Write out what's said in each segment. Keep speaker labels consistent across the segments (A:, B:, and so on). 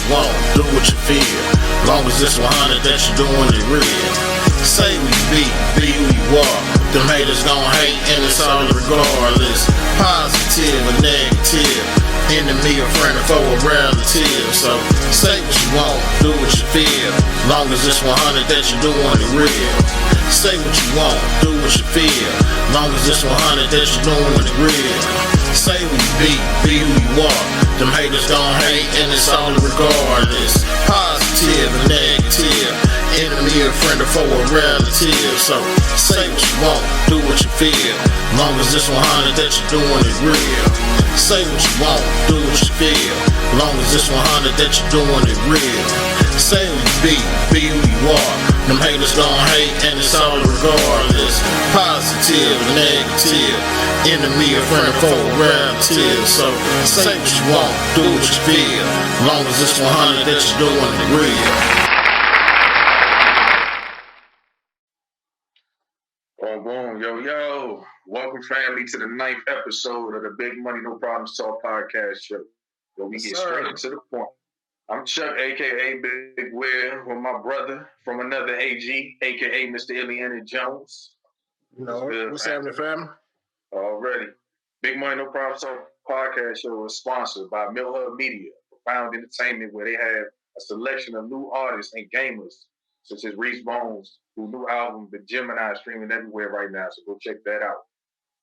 A: you want, do what you feel. Long as it's 100 that you're doing it real. Say we be who you are. Them haters gon' hate and it's all regardless. Positive or negative, enemy or friend or foe or relative. So say what you want, do what you feel. Long as it's 100 that you're doing it real. Say what you want, do what you feel. Long as it's 100 that you're doing it real. Say we be who you are. Them haters gon' hate and it's all regardless. Positive or negative, enemy or friend or foe or relative. So say what you want, do what you feel. Long as it's 100 that you're doing it real. Say what you want, do what you feel. Long as it's 100 that you're doing it real. Say we be who you are. Them haters gon' hate and it's all regardless. Positive or negative, enemy or friend or foe or relative. So say what you want, do what you feel. Long as it's 100 that you're doing it real.
B: Boom, yo. Welcome, family, to the 9th episode of the Big Money No Problems Talk podcast show, where we get straight to the point. I'm Chuck, a.k.a. Big Will, with my brother from another AG, a.k.a. Mr. Ileana Jones.
A: You know, what's happening, family?
B: Already. Big Money No Problems Talk podcast show is sponsored by Mill Hub Media, Profound Entertainment, where they have a selection of new artists and gamers, such as Reese Bones, whose new album, The Gemini, is streaming everywhere right now, so go check that out.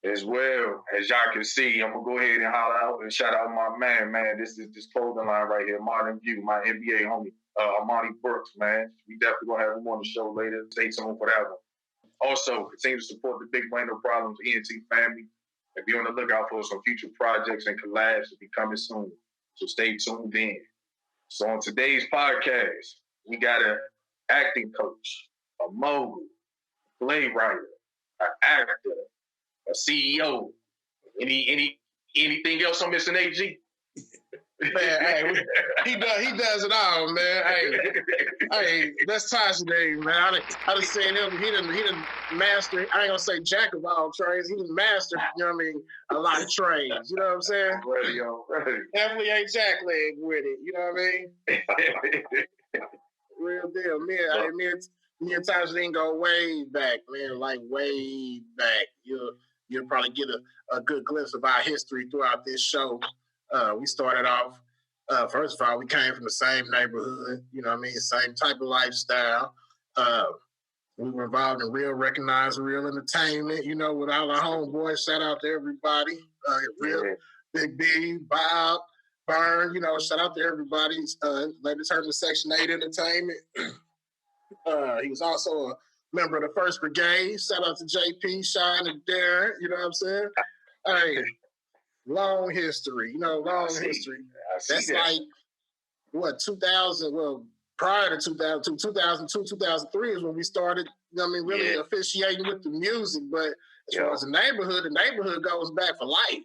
B: As well, as y'all can see, I'm going to go ahead and holler out and shout out my man. This is this clothing line right here, Modern View, my NBA homie, Amani Brooks, man. We definitely going to have him on the show later. Stay tuned for that one. Also, continue to support the Big Money No Problems ENT family and be on the lookout for some future projects and collabs to be coming soon. So stay tuned in. So on today's podcast, we got an acting coach, a mogul, a playwright, an actor, a CEO. Anything else I'm missing, AG?
C: Man, hey, he does it all, man. Hey, that's Tijideen, man. I done seen him. He done master. I ain't gonna say jack of all trades. He done mastered, you know what I mean, a lot of trades. You know what I'm saying?
B: Ready.
C: Definitely ain't jack leg with it. You know what I mean? Real deal. Me and Tijideen go way back, man. Like way back. You'll probably get a good glimpse of our history throughout this show. We started off, first of all, we came from the same neighborhood, you know what I mean, same type of lifestyle. We were involved in real recognized real entertainment, you know, with all our homeboys. Shout out to everybody. Big B, Bob, Burn, you know, shout out to everybody. Later turned to Section 8 Entertainment. He was also a member of the 1st Brigade. Shout out to JP, Shine, and Darren, you know what I'm saying? Hey. Long history, history. That's that. Like, what, 2000, well, prior to 2002, 2002, 2003 is when we started, you know what I mean, really officiating with the music. But as far as the neighborhood goes back for life.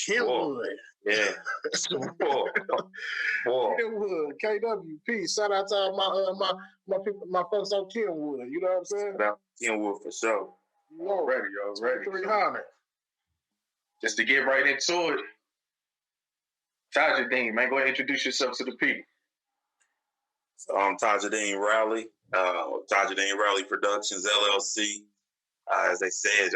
C: Kenwood.
B: Yeah.
C: Kenwood, KWP. Shout out to all my people, my folks on Kenwood. You know what I'm saying?
B: Shout out Kenwood for sure. Already.
C: 300.
B: Just to get right into it, Tijideen, man, go ahead and introduce yourself to the people.
D: So I'm Tijideen Rowley, Tijideen Rowley Productions, LLC. As they said,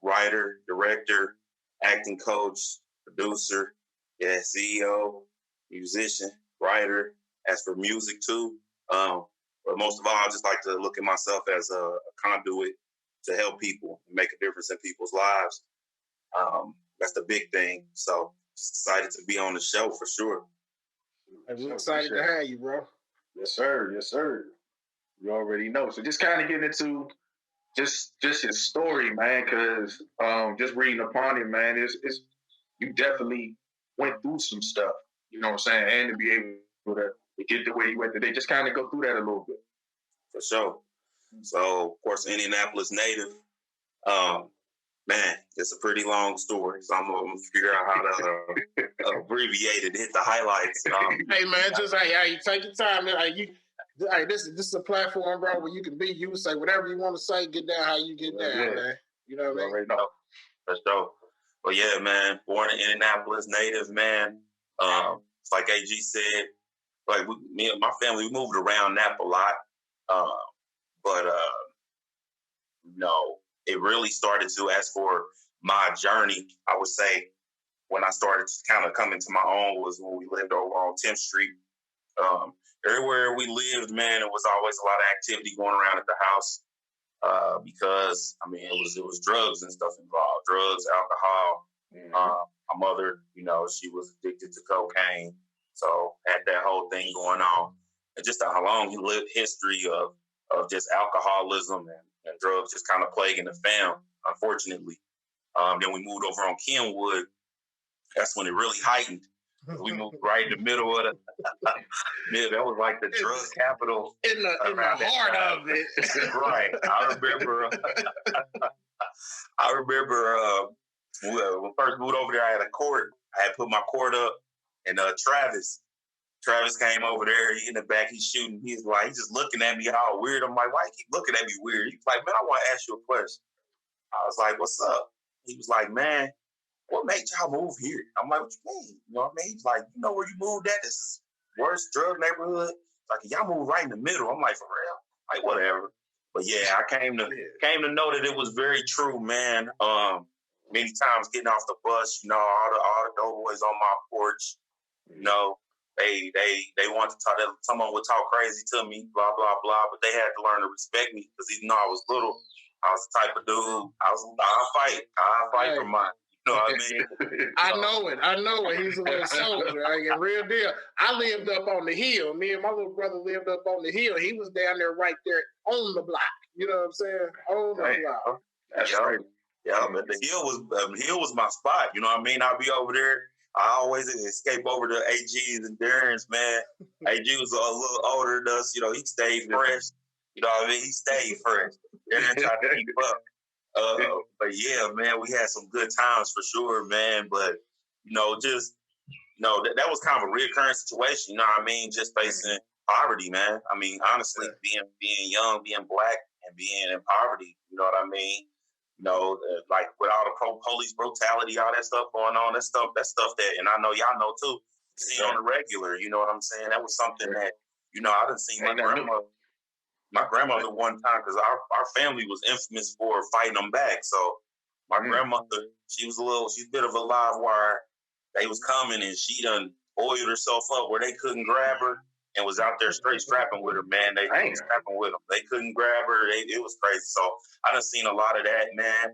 D: writer, director, acting coach, producer, CEO, musician, writer. As for music too, but most of all, I just like to look at myself as a conduit to help people and make a difference in people's lives. That's the big thing. So just excited to be on the show for sure.
C: I'm excited to have you, bro.
B: Yes, sir. You already know. So just kind of getting into just your story, man, because just reading upon it, man, it's you definitely went through some stuff, you know what I'm saying? And to be able to get to where you went today, just kind of go through that a little bit.
D: For sure. So, of course, Indianapolis native. Man, it's a pretty long story, so I'm gonna figure out how to abbreviate it, hit the highlights.
C: Hey man, just take your time. This is a platform, bro, where you can be you, say whatever you want to say, get down how you get down, man. You know what I mean?
D: Already know. For sure. Well, yeah, man, born in Indianapolis, native, man. It's like AG said, like me and my family, we moved around Napa a lot. But no, it really started to, as for my journey, I would say when I started to kind of come into my own was when we lived over on 10th Street. Everywhere we lived, man, it was always a lot of activity going around at the house because, I mean, it was drugs and stuff involved, drugs, alcohol. My mother, you know, she was addicted to cocaine, so had that whole thing going on. And just how long he lived history of just alcoholism and drugs just kind of plaguing the fam, unfortunately. Then we moved over on Kenwood. That's when it really heightened. We moved right in the middle of that was like the drug capital.
C: In the heart of it.
D: Right. I remember when we first moved over there, I had a court. I had put my court up, and Travis came over there. He in the back, he's shooting. He's just looking at me all weird. I'm like, why you keep looking at me weird? He's like, man, I want to ask you a question. I was like, what's up? He was like, man, what made y'all move here? I'm like, what you mean? You know what I mean? He's like, you know where you moved at? This is worst drug neighborhood. Like, y'all moved right in the middle. I'm like, for real? Like, whatever. But yeah, I came to know that it was very true, man. Many times getting off the bus, you know, all the doughboys on my porch, you know, they wanted to talk. Someone would talk crazy to me, blah blah blah. But they had to learn to respect me because even though I was little, I was the type of dude. I'll fight for mine. You know what I mean?
C: I know it. He's a little soldier. Like, real deal. I lived up on the hill. Me and my little brother lived up on the hill. He was down there right there on the block. You know what I'm saying? On the block.
B: That's right.
D: Yeah, but the hill was my spot. You know what I mean? I'll be over there. I always escape over to AG's and Darren's, man. AG was a little older than us. You know, he stayed fresh. You know what I mean? He stayed fresh. Darren tried to keep up. But yeah, man, we had some good times for sure, man. But, you know, just, you know, that was kind of a reoccurring situation. You know what I mean? Just facing poverty, man. I mean, honestly, being young, being black, and being in poverty, you know what I mean? You know, like with all the police brutality, all that stuff going on, that stuff that, and I know y'all know too, see on the regular, you know what I'm saying? That was something that, you know, I didn't see my grandmother one time, because our family was infamous for fighting them back. So my grandmother, she's a bit of a live wire. They was coming and she done oiled herself up where they couldn't grab her and was out there straight strapping with her, man. They was strapping with them. They couldn't grab her. It was crazy. So I done seen a lot of that, man.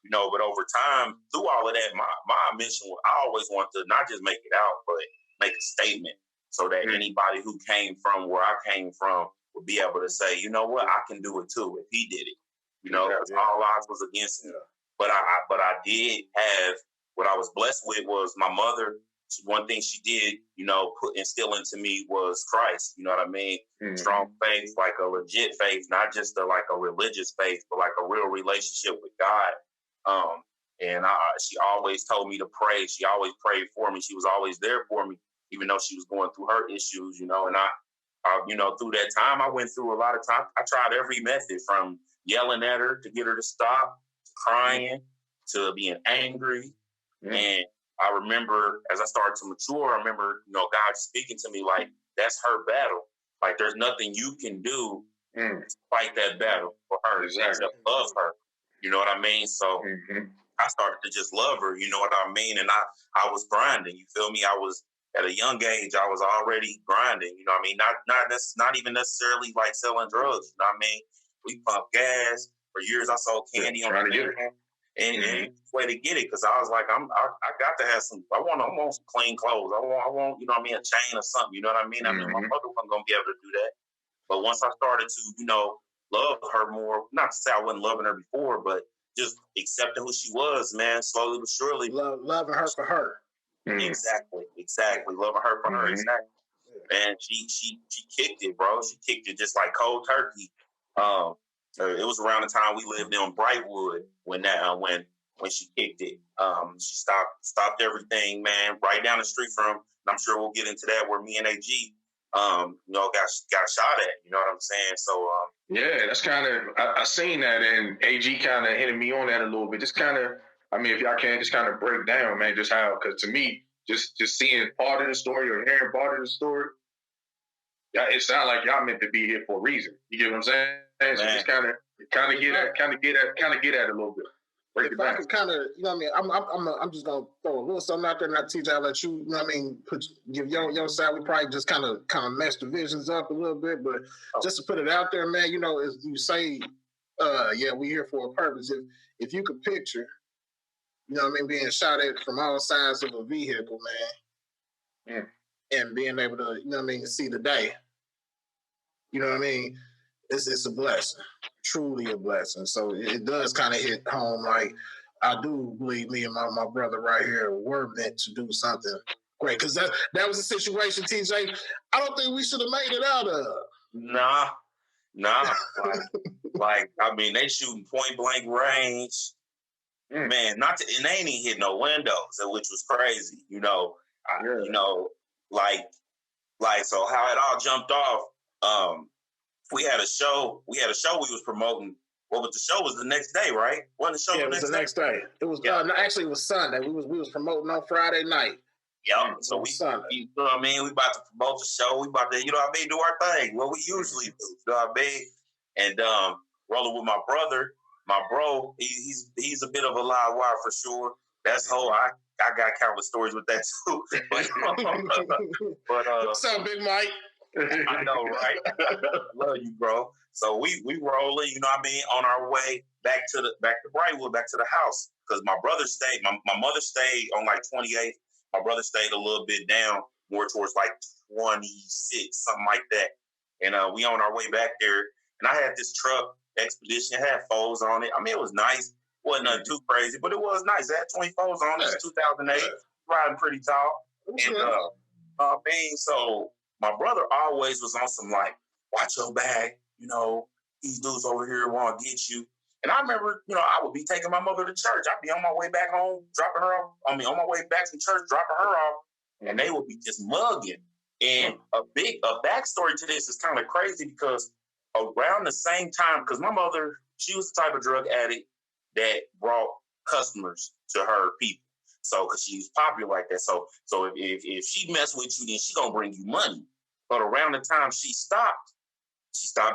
D: You know, but over time, through all of that, my mission, I always wanted to not just make it out, but make a statement so that anybody who came from where I came from would be able to say, you know what, I can do it too if he did it. You know, because all odds was against him. But I did have, what I was blessed with was my mother. One thing she did, you know, instill into me was Christ. You know what I mean? Strong faith, like a legit faith, not just like a religious faith, but like a real relationship with God. And she always told me to pray. She always prayed for me. She was always there for me, even though she was going through her issues, you know. And I you know, through that time, I went through a lot of time. I tried every method, from yelling at her to get her to stop, to crying, to being angry. And I remember, as I started to mature, I remember, you know, God speaking to me like, that's her battle. Like, there's nothing you can do to fight that battle for her, except love her. You know what I mean? So I started to just love her, you know what I mean? And I was grinding, you feel me? I was, at a young age, I was already grinding, you know what I mean? Not even necessarily like selling drugs, you know what I mean? We pumped gas. For years, I sold candy on the internet. And way to get it, because I was like, I got to have some. I want some clean clothes. I want, you know what I mean, a chain or something. You know what I mean? I mean, my mother wasn't gonna be able to do that. But once I started to, you know, love her more, not to say I wasn't loving her before, but just accepting who she was, man, slowly but surely.
C: Loving her for her.
D: Exactly. Loving her for her, exactly. And she kicked it, bro. She kicked it just like cold turkey. It was around the time we lived in Brightwood when she kicked it. She stopped everything, man, right down the street from. And I'm sure we'll get into that, where me and AG, you know, got shot at. You know what I'm saying? So
B: yeah, that's kind of, I seen that, and AG kind of hitting me on that a little bit. Just kind of, I mean, if y'all can just kind of break down, man, just how, because to me, just seeing part of the story or hearing part of the story, yeah, it sounds like y'all meant to be here for a reason. You get what I'm saying? So just kind of get at it a little bit.
C: If I could kind of, you know what I mean, I'm just gonna throw a little something out there, not teach. I'll let you, you know what I mean, give your side. We probably just kind of mess the visions up a little bit, but just to put it out there, man, you know, as you say, yeah, we here for a purpose. If you could picture, you know what I mean, being shot at from all sides of a vehicle, man, and being able to, you know what I mean, see the day, you know what I mean, it's a blessing. Truly a blessing. So it does kind of hit home. Like, I do believe me and my brother right here were meant to do something great, because that was a situation, TJ, I don't think we should have made it out of.
D: Nah. Like I mean, they shooting point blank range, man. And they ain't even hit no windows, which was crazy. You know, like so how it all jumped off. We had a show we was promoting. What was the show? Was the next day, right? Wasn't the show?
C: Yeah, it was the next day. It was actually it was Sunday. We was promoting on Friday night.
D: Yep. So we, you know what I mean? We about to promote the show. We about to, you know what I mean, do our thing. What we usually do. You know what I mean? And rolling with my brother, my bro. He's a bit of a live wire for sure. That's whole. I got countless stories with that too. But
C: what's up, Big Mike?
D: I know, right? Love you, bro. So we rolling, you know what I mean, on our way back to Brightwood, back to the house. Because my brother stayed, my mother stayed on like 28th. My brother stayed a little bit down, more towards like 26, something like that. And we on our way back there. And I had this truck, Expedition, had foes on it. I mean, it was nice. Wasn't nothing too crazy, but it was nice. It had 20 foes on it. It's 2008, riding pretty tall. And I mean, so my brother always was on some like, watch your back, you know, these dudes over here want to get you. And I remember, you know, I would be taking my mother to church. I'd be on my way back home, dropping her off. I mean, on my way back from church, dropping her off, and they would be just mugging. And a backstory to this is kind of crazy because around the same time, because my mother, she was the type of drug addict that brought customers to her people. So, because she was popular like that. So if she messed with you, then she gonna bring you money. But around the time she stopped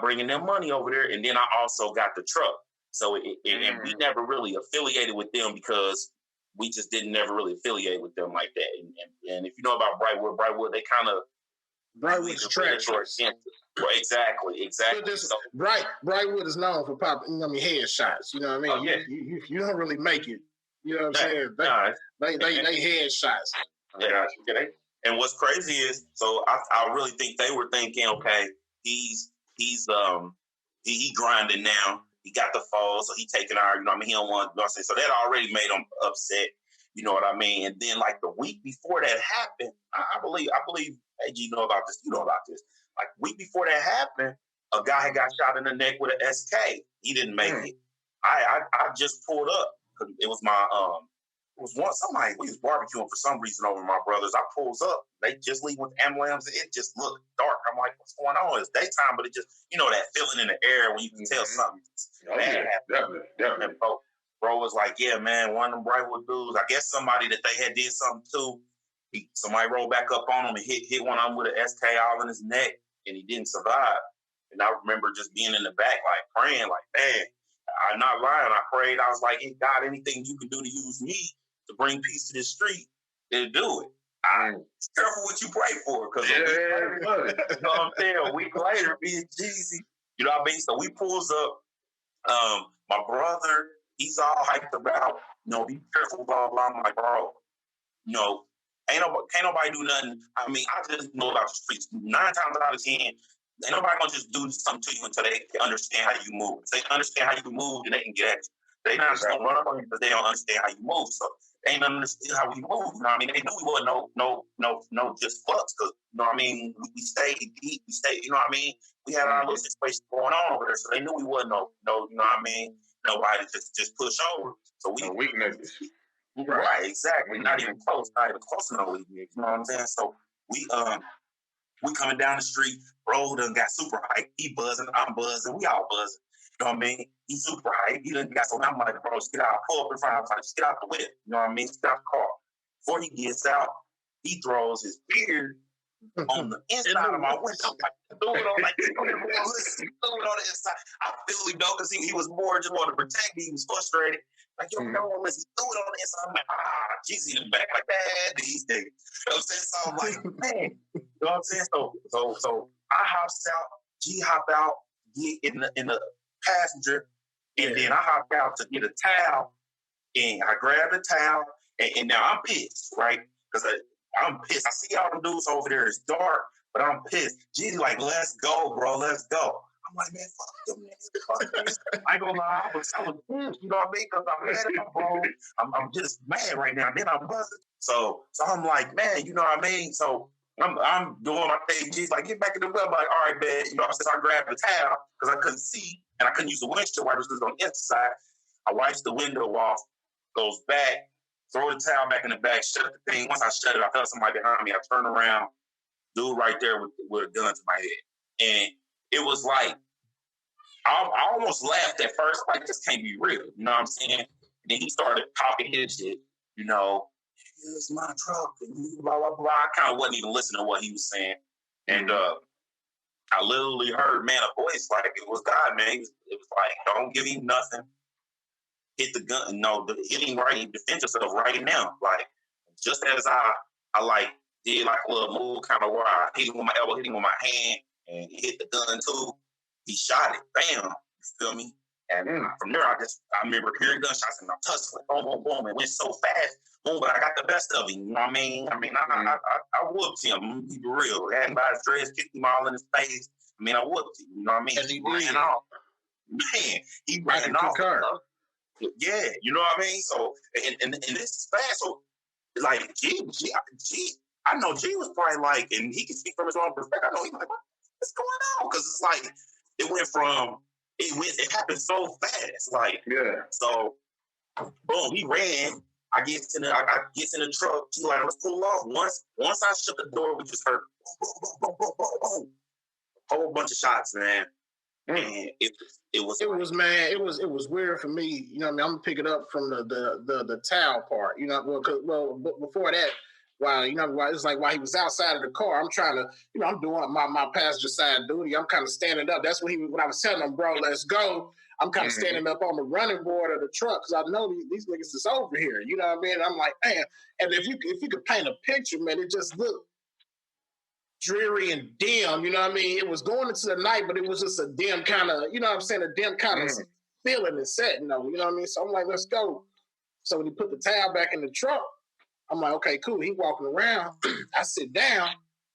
D: bringing them money over there. And then I also got the truck. So and we never really affiliated with them because we just didn't never really affiliate with them like that. And if you know about Brightwood, they kind of
C: Brightwood's treacherous.
D: Right, exactly.
C: So, Brightwood is known for popping, you know, I mean, headshots. You know what I mean? You don't really make it. You know what I'm saying? They headshots.
D: Yeah. And what's crazy is, so I really think they were thinking, okay, he's grinding now. He got the fall, so he taking our, you know what I mean? He don't want, you know what I'm saying? So that already made him upset, you know what I mean? And then like the week before that happened, I believe, AG, you know about this, Like week before that happened, a guy had got shot in the neck with an SK. He didn't make it. I just pulled up. It was my, somebody, we was barbecuing for some reason over my brothers. I pulls up. They just leave with ambulance. It just looked dark. I'm like, what's going on? It's daytime, but it just, you know, that feeling in the air when you can tell something bad happened. Definitely. Bro was like, yeah, man, one of them Brightwood dudes, I guess somebody that they had did something to, somebody rolled back up on him and hit one of them with an SK all in his neck, and he didn't survive. And I remember just being in the back, like praying, like, man, I'm not lying. I prayed. I was like, hey, God, anything you can do to use me to bring peace to this street, then do it. Careful what you pray for, because you know what I'm saying? A week later, being Jeezy, you know what I mean? So we pulls up. My brother, he's all hyped about, you know, be careful, blah, blah. I'm like, bro, you know, can't nobody do nothing. I mean, I just know about the streets. 9 times out of 10, ain't nobody gonna just do something to you until they understand how you move. If they understand how you move, then they can get at you. They not just gonna run up on you because they don't understand how you move. So they ain't understand how we move. You know what I mean? They knew we wasn't no just fucks, because you know what I mean, we stayed deep, you know what I mean? We had our little situation going on over there, so they knew we wasn't no, you know what I mean, nobody just push over. So we
B: weaknesses.
D: Right, exactly. Not even close to no weakness. You know what I'm saying? So we coming down the street, bro done got super hype. He buzzing, I'm buzzing, we all buzzing. You know what I mean? He's super hype. He done got so I'm like, bro, just get out. Pull up in front of him. Just get out the whip. You know what I mean? Just get out the car. Before he gets out, he throws his beard on the inside of my window. Threw it on the inside. I feel him though, because he was more just wanting to protect me. He was frustrated. Like, yo, no, listen, he threw it on the inside. I'm like, Jesus, in the back, like, man, these niggas. You know what I'm saying? So I'm like, man, you know what I'm saying? So I hops out, G hop out, get in the passenger, and then I hop out to get a towel, and I grab the towel, and now I'm pissed, right? Because I'm pissed. I see all the dudes over there. It's dark, but I'm pissed. G's like, let's go, bro. Let's go. I'm like, man, fuck them niggas. I ain't gonna lie. I was you know what I mean? Because I'm mad at my bro. I'm just mad right now. Then I'm buzzing. So I'm like, man, you know what I mean? So I'm doing my thing. G's like, get back in the web. I'm like, all right, man. You know, since I grabbed the towel because I couldn't see and I couldn't use the windshield wipers because it was on the inside. I wipes the window off, goes back, throw the towel back in the bag, shut the thing. Once I shut it, I felt somebody behind me. I turned around, dude right there with a gun to my head. And it was like, I almost laughed at first, like, this can't be real. You know what I'm saying? And then he started talking his shit, you know, it's my truck, and blah, blah, blah. I kind of wasn't even listening to what he was saying. And I literally heard, man, a voice, like, it was God, man. It was like, don't give him nothing. Hit the gun. No, hit him right. Defend yourself right now. Like, just as I like, did like a little move, kind of where I hit him with my elbow, hit him with my hand, and he hit the gun too. He shot it. Bam. You feel me? And from there, I remember hearing gunshots and I'm tussling. Boom, boom, boom. It went so fast. Boom, but I got the best of him. You know what I mean? I whooped him. Be real. Had him by his dress, kicked him all in his face. I mean, I whooped him. You know what I mean?
C: And
D: he ran off. Man, he ran off. Yeah, you know what I mean? So, and this is fast. So, like, G, I know G was probably like, and he can speak from his own perspective. I know he's like, what's going on? Because it's like, it happened so fast. Like, yeah. So, boom, he ran. I get in the truck. She like, let's pull off. Once I shut the door, we just heard boom, boom, boom, boom, boom, boom. Whole bunch of shots, man. And it was weird for me. You know what I mean? I'm gonna pick it up from the towel part. You know, but before that, it's like while he was outside of the car, I'm trying to, you know, I'm doing my passenger side duty. I'm kind of standing up. That's when I was telling him, bro, let's go. I'm kind of standing up on the running board of the truck because I know these niggas is over here. You know what I mean? And I'm like, man. And if you could paint a picture, man, it just looked dreary and dim, you know what I mean? It was going into the night, but it was just a dim kind of, you know what I'm saying, a dim kind of feeling and setting, though, you know what I mean? So I'm like, let's go. So when he put the towel back in the truck, I'm like, okay, cool. He walking around. I sit down,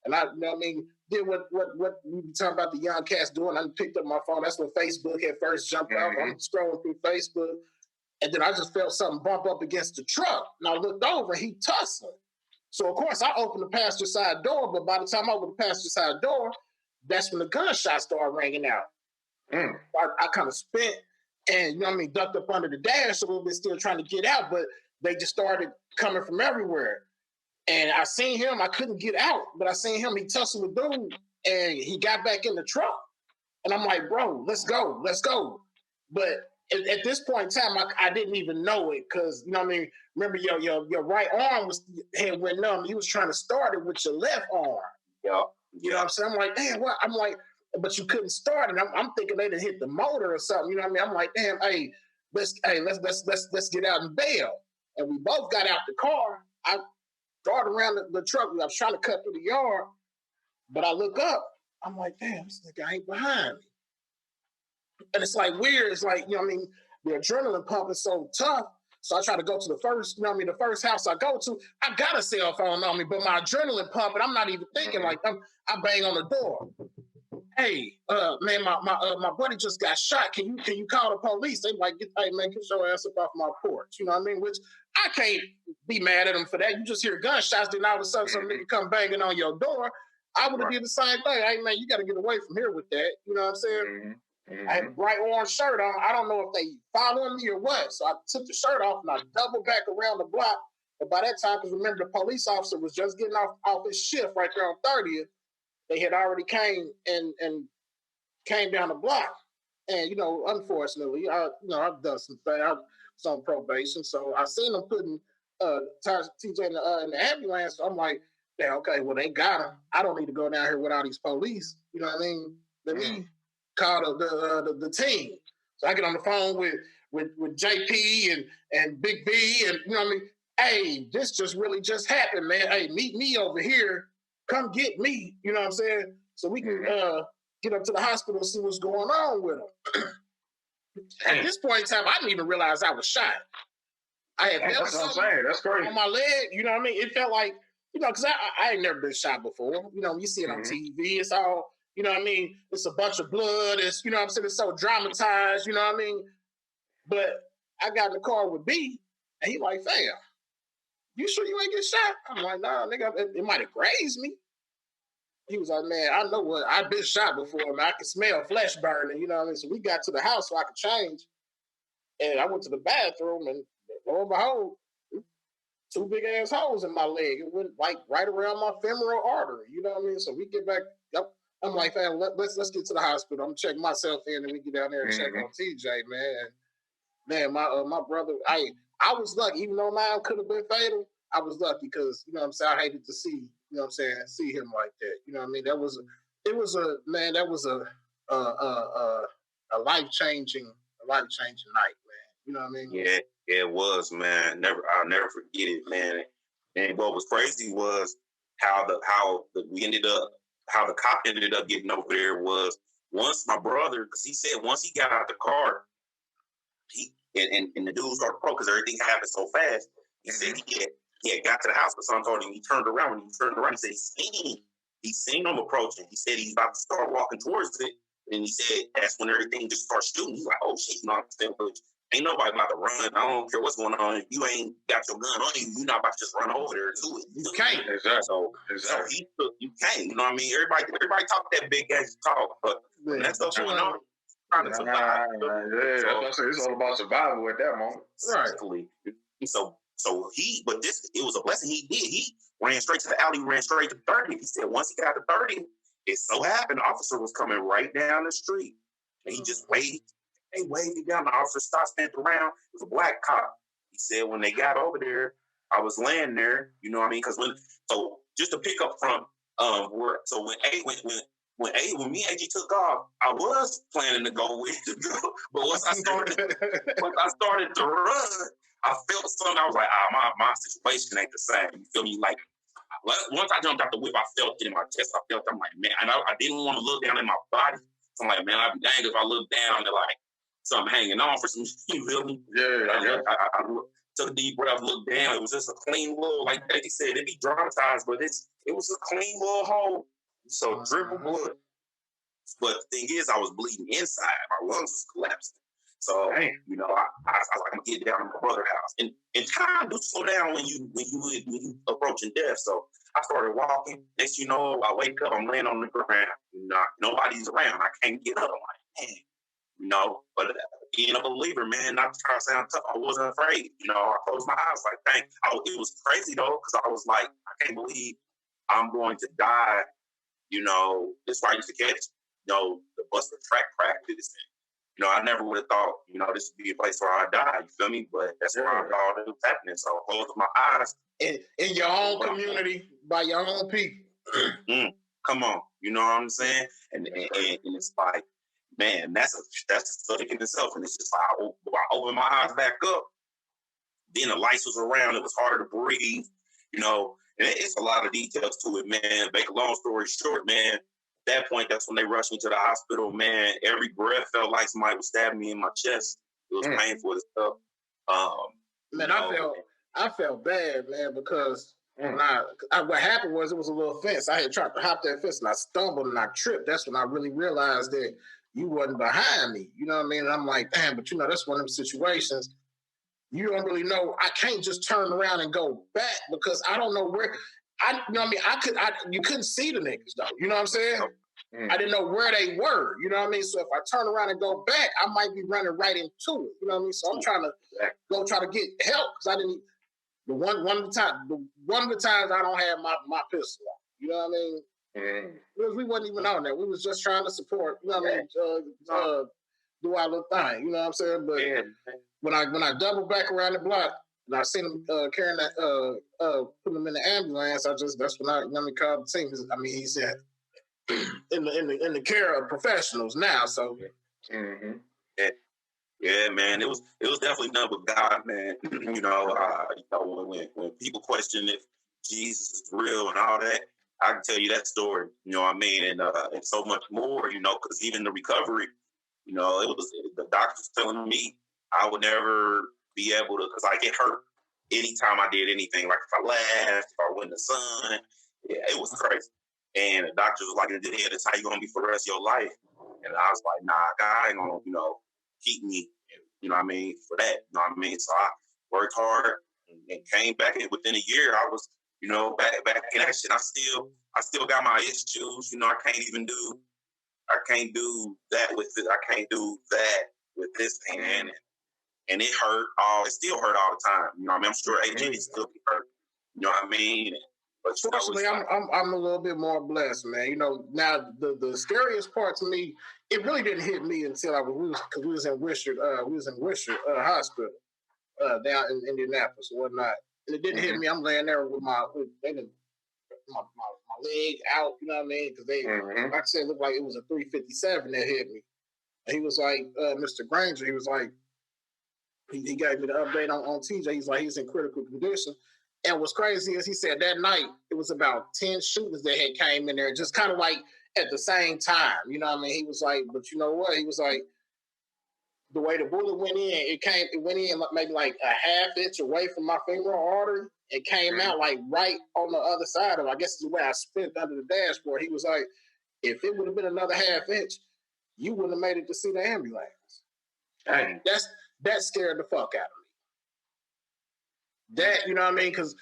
D: and I, you know what I mean, did what we were talking about the young cats doing. I picked up my phone. That's when Facebook had first jumped out. I'm scrolling through Facebook, and then I just felt something bump up against the truck. And I looked over, he tussling. So, of course, I opened the passenger side door, but by the time I opened the passenger side door, that's when the gunshots started ringing out. I kind of spent and, you know what I mean, ducked up under the dash a little bit, still trying to get out, but they just started coming from everywhere. And I seen him, I couldn't get out, but I seen him, he tussled with dude, and he got back in the truck. And I'm like, bro, let's go. But at this point in time, I didn't even know it because, you know what I mean, remember your right arm had went numb. You was trying to start it with your left arm. Yeah. You know what I'm saying? I'm like, damn, what? I'm like, but you couldn't start it. I'm thinking they didn't hit the motor or something. You know what I mean? I'm like, damn, let's get out and bail. And we both got out the car. I started around the truck. I was trying to cut through the yard, but I look up. I'm like, damn, this nigga ain't behind me. And it's like weird. It's like, you know what I mean? The adrenaline pump is so tough. So I try to go to the first, you know what I mean, the first house I go to, I got a cell phone on me, but my adrenaline pump, and I'm not even thinking like I bang on the door. Hey, man, my buddy just got shot. Can you call the police? They like, hey man, get your ass up off my porch. You know what I mean? Which I can't be mad at them for that. You just hear gunshots, then all of a sudden some nigga come banging on your door. I would have did the same thing. Hey man, you got to get away from here with that. You know what I'm saying? I had a bright orange shirt on. I don't know if they following me or what. So I took the shirt off and I doubled back around the block. But by that time, because remember the police officer was just getting off his shift right there on 30th. They had already came and came down the block. And, you know, unfortunately, I've done some things. I was on probation. So I seen them putting TJ in the ambulance. So I'm like,
C: yeah, okay, well, they got him. I don't need to go down here with all these police. You know what I mean? Let me call the team. So I get on the phone with JP and Big B, and you know what I mean? Hey, this just happened, man. Hey, meet me over here. Come get me. You know what I'm saying? So we can get up to the hospital and see what's going on with him. At this point in time, I didn't even realize I was shot. I had felt
B: that's what I'm saying. That's crazy.
C: On my leg. You know what I mean? It felt like, you know, because I ain't never been shot before. You know, you see it on TV. It's all, you know what I mean? It's a bunch of blood. It's, you know what I'm saying? It's so dramatized. You know what I mean? But I got in the car with B, and he like, fam, you sure you ain't get shot? I'm like, nah, nigga, it might have grazed me. He was like, man, I know what, I've been shot before, man. I can smell flesh burning, you know what I mean? So we got to the house so I could change. And I went to the bathroom, and lo and behold, 2 big ass holes in my leg. It went like right around my femoral artery, you know what I mean? So we get back, I'm like, fam, let's get to the hospital. I'm gonna check myself in, and we get down there and check on TJ, man. Man, my brother, I was lucky, even though mine could have been fatal. I was lucky because, you know what I'm saying, I hated to see, you know what I'm saying, see him like that. You know what I mean? That was a life-changing night, man. You know what I mean?
D: Yeah, it was, man. I'll never forget it, man. And what was crazy was how the cop ended up getting over there was once my brother, because he said once he got out the car, and the dude started because everything happened so fast. He said he had got to the house, but someone told him he turned around. When he turned around, he said he seen him approaching. He said he's about to start walking towards it, and he said that's when everything just starts shooting. He's like, oh shit, you know what I'm saying? But ain't nobody about to run. I don't care what's going on. If you ain't got your gun on you, you're not about to just run over there to it.
C: You can't.
D: So you can't. You know what I mean? Everybody talk that big ass talk, but when that stuff going on. Trying to survive.
B: That's what I'm saying. It's all about survival at that moment.
D: Right. So it was a blessing he did. He ran straight to the alley, ran straight to 30. He said once he got to 30, it so happened the officer was coming right down the street. And he just waved. They waved it down. The officer stopped, stamped around. It was a black cop. He said when they got over there, I was laying there, you know what I mean? Because so just to pick up from when me and AG took off, I was planning to go with the girl, but once I started to run, I felt something. I was like, my situation ain't the same. You feel me? Like once I jumped out the whip, I felt it in my chest. I'm like, man, and I didn't want to look down in my body. So I'm like, man, I'd be dang if I look down and like something hanging on for some. You feel me?
B: Yeah.
D: I took a deep breath, looked down. It was just a clean little, like they said, it'd be dramatized, but it was a clean little hole. So dribble blood. But the thing is, I was bleeding inside. My lungs was collapsing. So, you know, I was like, I'm going to get down to my brother's house. And time do slow down when you approaching death. So I started walking. Next you know, I wake up, I'm laying on the ground. You know, nobody's around. I can't get up. I'm like, man. You know, but being a believer, man, not to try to sound tough, I wasn't afraid. You know, I closed my eyes like, dang. It was crazy, though, because I was like, I can't believe I'm going to die. You know, this is why I used to catch, you know, the bus for track practice. And, you know, I never would have thought, you know, this would be a place where I die. You feel me? But that's where all that was happening. So I closed my eyes.
C: In your own community, by your own people.
D: Come on. You know what I'm saying? And it's like, man, that's a study in itself. And it's just like, I opened my eyes back up. Then the lights was around. It was harder to breathe, you know. And it's a lot of details to it, man. Make a long story short, man. At that point, that's when they rushed me to the hospital, man. Every breath felt like somebody was stabbing me in my chest. It was painful as stuff.
C: Man, I felt bad, man, because when what happened was it was a little fence. I had tried to hop that fence and I stumbled and I tripped. That's when I really realized that you wasn't behind me. You know what I mean? And I'm like, damn, but you know, that's one of them situations. You don't really know. I can't just turn around and go back because I don't know where. You know what I mean? You couldn't see the niggas though. You know what I'm saying? I didn't know where they were. You know what I mean? So if I turn around and go back, I might be running right into it. You know what I mean? So I'm trying to try to get help because I didn't. One of the times I don't have my pistol on. You know what I mean? Because we wasn't even on that. We was just trying to support. You know what I mean? Do our little thing. You know what I'm saying? But when I double back around the block, And I seen him carrying that, putting him in the ambulance. That's when I called the team. I mean, he said in the care of professionals now. So,
D: yeah, man, it was definitely done with God, man. When people question if Jesus is real and all that, I can tell you that story. You know what I mean, and so much more. Because even the recovery, it was the doctors telling me I would never be able to, because I get hurt anytime I did anything. Like if I laughed, if I went in the sun, yeah, it was crazy. And the doctors was like, "Yeah, that's how you're gonna be for the rest of your life." And I was like, "Nah, God ain't gonna, keep me, for that." You know what I mean? So I worked hard and came back, and within a year, I was, back in action. I still got my issues. I can't do that with it. I can't do that with this hand, and it hurt. It still hurt all the time. I'm sure AG still be hurt. You know what I mean? But
C: fortunately, I'm a little bit more blessed, man. Now the scariest part to me, it really didn't hit me until because we was in Wishart Hospital down in Indianapolis and whatnot, and it didn't hit me. I'm laying there with my leg out, you know what I mean? Because they, like I said, it looked like it was a 357 that hit me. And he was like, Mr. Granger, he was like, he gave me the update on TJ. He's like, he's in critical condition. And what's crazy is he said that night, it was about 10 shooters that had came in there, just kind of like at the same time. You know what I mean? He was like, but you know what? He was like, the way the bullet went in, it went in maybe like a half inch away from my femoral artery. It came out like right on the other side of it. I guess it's the way I spent under the dashboard. He was like, if it would have been another half inch, you wouldn't have made it to see the ambulance.
B: Dang.
C: That scared the fuck out of me. That, you know what I mean? Because,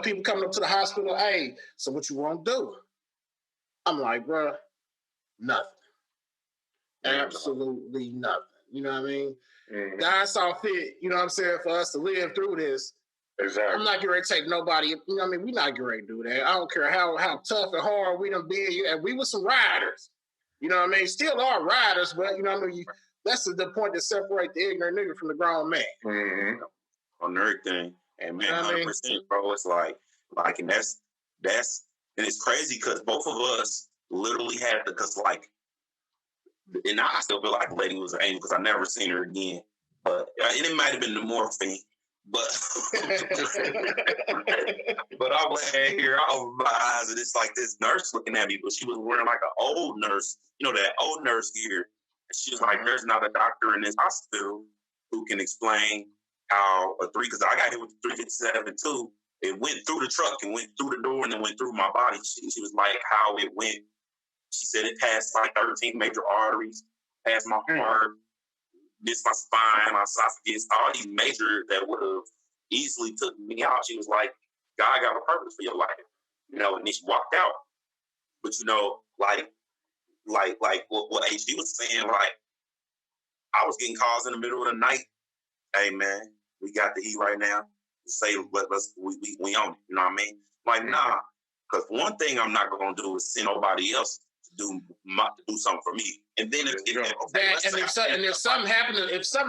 C: people coming up to the hospital, hey, so what you want to do? I'm like, bro, nothing. Absolutely nothing. You know what I mean? God saw fit, you know what I'm saying, for us to live through this.
B: Exactly.
C: I'm not getting ready to take nobody, you know what I mean? We're not getting ready to do that. I don't care how tough and hard we done been. And we were some riders. You know what I mean? Still are riders, but, you know what I mean? That's the point that separate the ignorant nigga from the grown man.
D: On everything. And man, 100%, bro. It's like, and that's, and it's crazy because both of us literally had because and I still feel like the lady was an angel because I never seen her again. But and it might have been the morphine, but but I was here, I opened my eyes, and it's like this nurse looking at me, but she was wearing like an old nurse, that old nurse gear. And she was like, "There's not a doctor in this hospital who can explain how because I got hit with the 357 too. It went through the truck and went through the door and then went through my body." She was like, "How it went?" She said it passed like 13 major arteries, passed my heart, missed my spine, my esophagus, all these major that would have easily took me out. She was like, "God got a purpose for your life," and then she walked out. But like what HD was saying, like I was getting calls in the middle of the night. "Hey man, we got the heat right now. Say we own it." You know what I mean? Like nah, because one thing I'm not gonna do is send nobody else to do something for me. And then
C: if something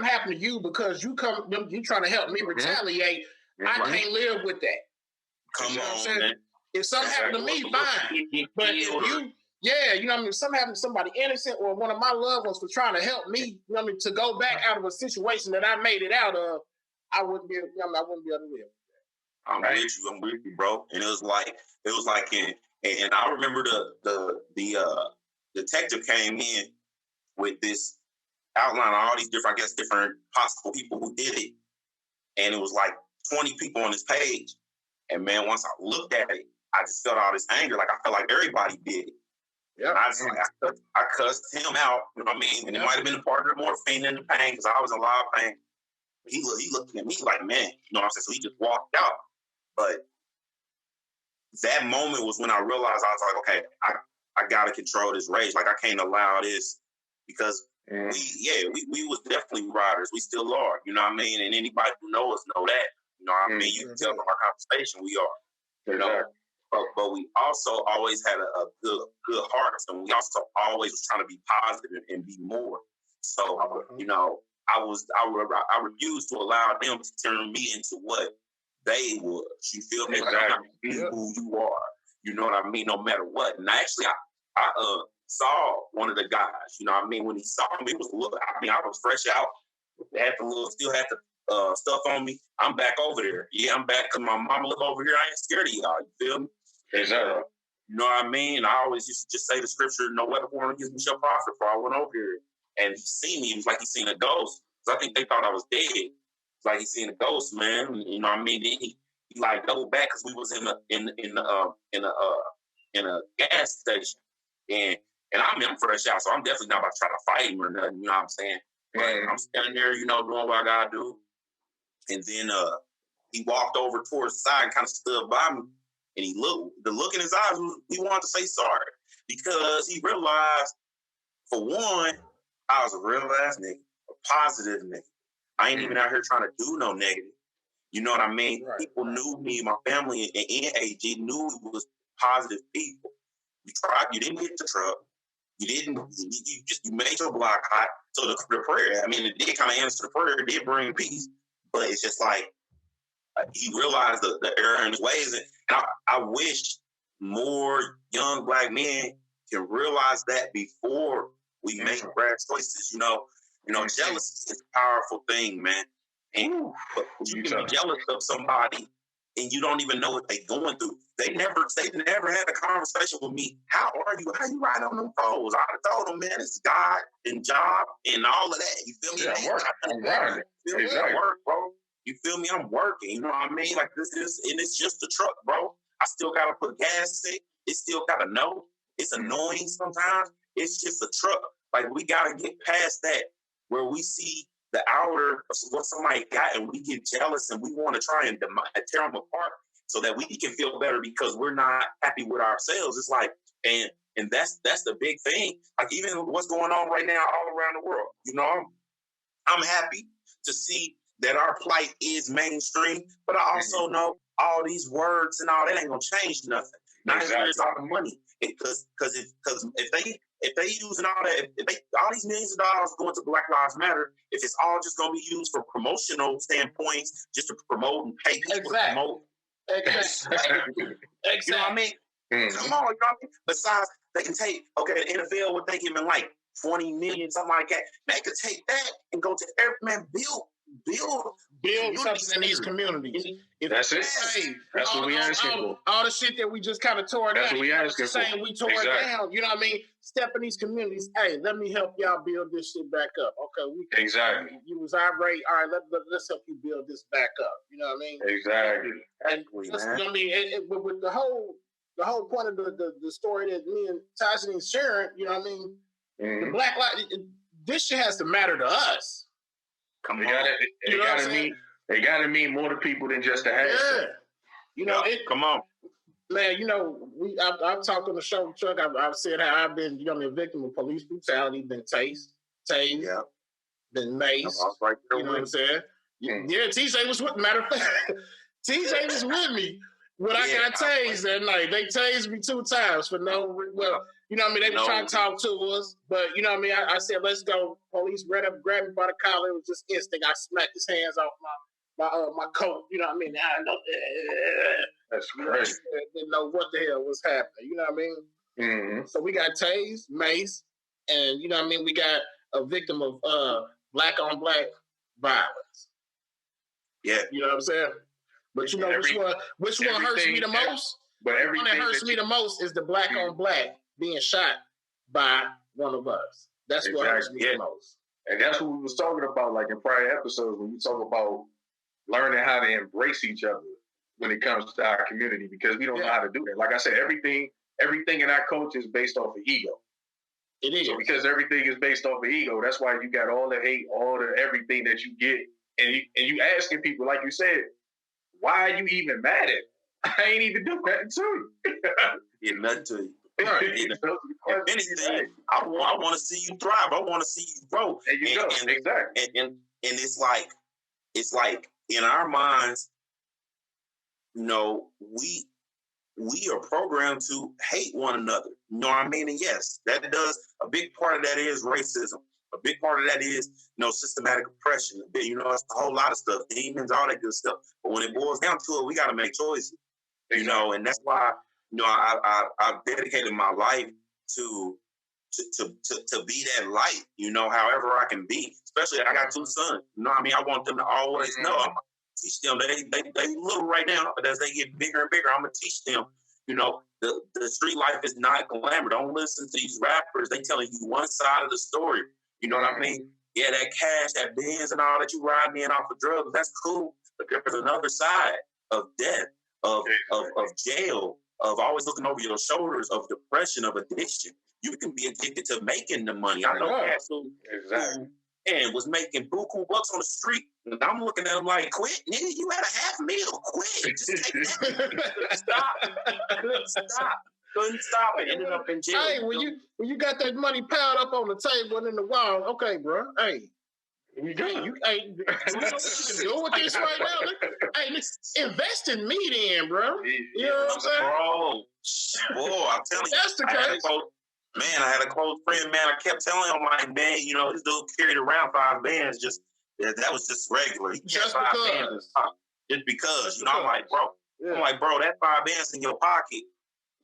C: happened to you because you trying to help me retaliate, I can't live with that.
D: Come on, man.
C: If something happened to me, fine. But if you, you know what I mean, if something happened to somebody innocent or one of my loved ones for trying to help me, you know what I mean, to go back out of a situation that I made it out of, I wouldn't be able to live.
D: I'm with you, bro. And it was like, and I remember the detective came in with this outline of all these different possible people who did it. And it was like 20 people on this page. And man, once I looked at it, I just felt all this anger. Like I felt like everybody did it. Yeah. I cussed him out, you know what I mean? And it might have been a part of the morphine and the pain because I was in a lot of pain. He looking at me like, man, you know what I'm saying? So he just walked out. But that moment was when I realized, I was like, okay, I got to control this rage. Like, I can't allow this because we was definitely riders. We still are, you know what I mean? And anybody who knows us know that, you know what I mean? You can tell from our conversation we are, you know? But we also always had a good heart. So we also always was trying to be positive and be more. So, you know, I refused to allow them to turn me into what they was. You feel me?
B: Exactly.
D: Like, I'm not gonna be who you are. You know what I mean? No matter what. And actually, I saw one of the guys. You know what I mean? When he saw me, it was a little. I mean, I was fresh out. Still had the stuff on me. I'm back over there. Yeah, I'm back because my mama look over here. I ain't scared of y'all. You feel me?
B: Exactly.
D: You know what I mean? I always used to just say the scripture, no weapon formed against me shall prosper. Before I went over here and he seen me, it was like he seen a ghost. So I think they thought I was dead. It's like he seen a ghost, man. You know what I mean? Then he like doubled back because we was in a gas station. And I mean, I'm fresh out, so I'm definitely not about to try to fight him or nothing. You know what I'm saying? But I'm standing there, you know, doing what I gotta do. And then he walked over towards the side and kind of stood by me. And the look in his eyes, he wanted to say sorry because he realized, for one, I was a real ass nigga, a positive nigga. I ain't even out here trying to do no negative. You know what I mean?
C: Right.
D: People knew me, my family and AG knew we was positive people. You didn't hit the truck. You made your block hot. So the prayer, I mean, it did kind of answer the prayer. It did bring peace. But it's just like, he realized the error in his ways. And I wish more young black men can realize that before we make rash choices. You know, jealousy is a powerful thing, man. And but you can be jealous of somebody and you don't even know what they're going through. They never had a conversation with me. How are you? How you riding on them foes? I told them, man, it's God and job and all of that. You feel me?
B: Yeah, I'm working. Exactly.
D: I work, bro. You feel me? I'm working. You know what I mean? Like and it's just a truck, bro. I still gotta put gas in it. It still gotta know. It's annoying sometimes. It's just a truck. Like, we gotta get past that where we see the outer of what somebody got and we get jealous and we want to try and tear them apart so that we can feel better because we're not happy with ourselves. It's like, and that's the big thing. Like, even what's going on right now all around the world. You know, I'm happy to see that our plight is mainstream, but I also know all these words and all that ain't gonna change nothing. Not exactly. It's all the money, because if they using all that, all these millions of dollars going to Black Lives Matter, if it's all just gonna be used for promotional standpoints, just to promote and pay people to promote,
C: exactly.
D: You know what I mean? Come on, you know what I mean? Besides, they can take the NFL would think giving like 20 million, something like that. They could take that and go to every man build
C: something in these communities.
B: That's it. That's what we asking for.
C: All the shit that we just kind of tore down.
B: That's what we asking for.
C: Saying we tore it down. You know what I mean? Step in these communities. Hey, let me help y'all build this shit back up. Okay,
B: exactly.
C: You was irate. All right, let's help you build this back up. You know what I mean?
B: Exactly.
C: And you know what I mean? With the whole point of the story that me and Tijideen sharing, you know what I mean? The Black Lives. This shit has to matter to us.
B: They gotta mean more to people than just the hashtag.
C: Yeah. You know,
D: come on.
C: Man, you know, I've talked on the show, Chuck. I've said how I've been, a victim of police brutality, been tased, been maced.
D: Right there,
C: you know what I'm saying? Yeah, TJ was with me. Matter of fact, TJ was with me when I got tased that night. They tased me 2 times for you know what I mean? They were trying to talk to us, but you know what I mean? I said, let's go. Police ran up, grabbed me by the collar. It was just instinct. I smacked his hands off my coat. You know what I mean? I know.
B: That's crazy.
C: Didn't know what the hell was happening. You know what I mean? Mm-hmm. So we got tased, mace, and you know what I mean? We got a victim of black on black violence.
D: Yeah.
C: You know what I'm saying? But you know which one hurts me the most?
B: But
C: the one that hurts me the most is the black on black being shot by one of us. That's what hurts me the most.
B: And that's what we was talking about, like in prior episodes, when we talk about learning how to embrace each other when it comes to our community, because we don't know how to do that. Like I said, everything in our culture is based off of ego.
C: It is.
B: So because everything is based off of ego, that's why you got all the hate, all the everything that you get. And you asking people, like you said, why are you even mad at me? I ain't even do nothing to you.
D: Yeah, nothing to you. Right. If anything, I want to see you thrive. I want to see you grow.
B: There you go. Exactly.
D: And it's like in our minds, you know, we are programmed to hate one another. You know what I mean? And yes, that does, a big part of that is racism. A big part of that is, systematic oppression. It's a whole lot of stuff, demons, all that good stuff. But when it boils down to it, we got to make choices, and that's why, I've dedicated my life to be that light, however I can be. Especially, I got 2 sons. I want them to always know. I'm gonna teach them. They little right now, but as they get bigger and bigger, I'm gonna teach them. The street life is not glamour. Don't listen to these rappers. They telling you one side of the story. You know what I mean? Yeah, that cash, that Benz, and all that you riding in off of drugs, that's cool. But there's another side of death, of jail, of always looking over your shoulders, of depression, of addiction. You can be addicted to making the money. I know cats who was making buku bucks on the street. And I'm looking at him like, quit, nigga, you had a $500,000. Quit. Just take that. Couldn't stop it. Ended up in jail.
C: Hey, when you got that money piled up on the table and in the wall, okay, bro. Hey. You can do with this right now. Hey, invest in me then, bro. You know what I'm saying?
D: Bro, I'm telling you.
C: That's the case.
D: I had a close friend, man. I kept telling him, like, man, this dude carried around 5 bands. That was just regular. He
C: just
D: because. Just because. I'm like, bro. Yeah. I'm like, bro, that 5 bands in your pocket.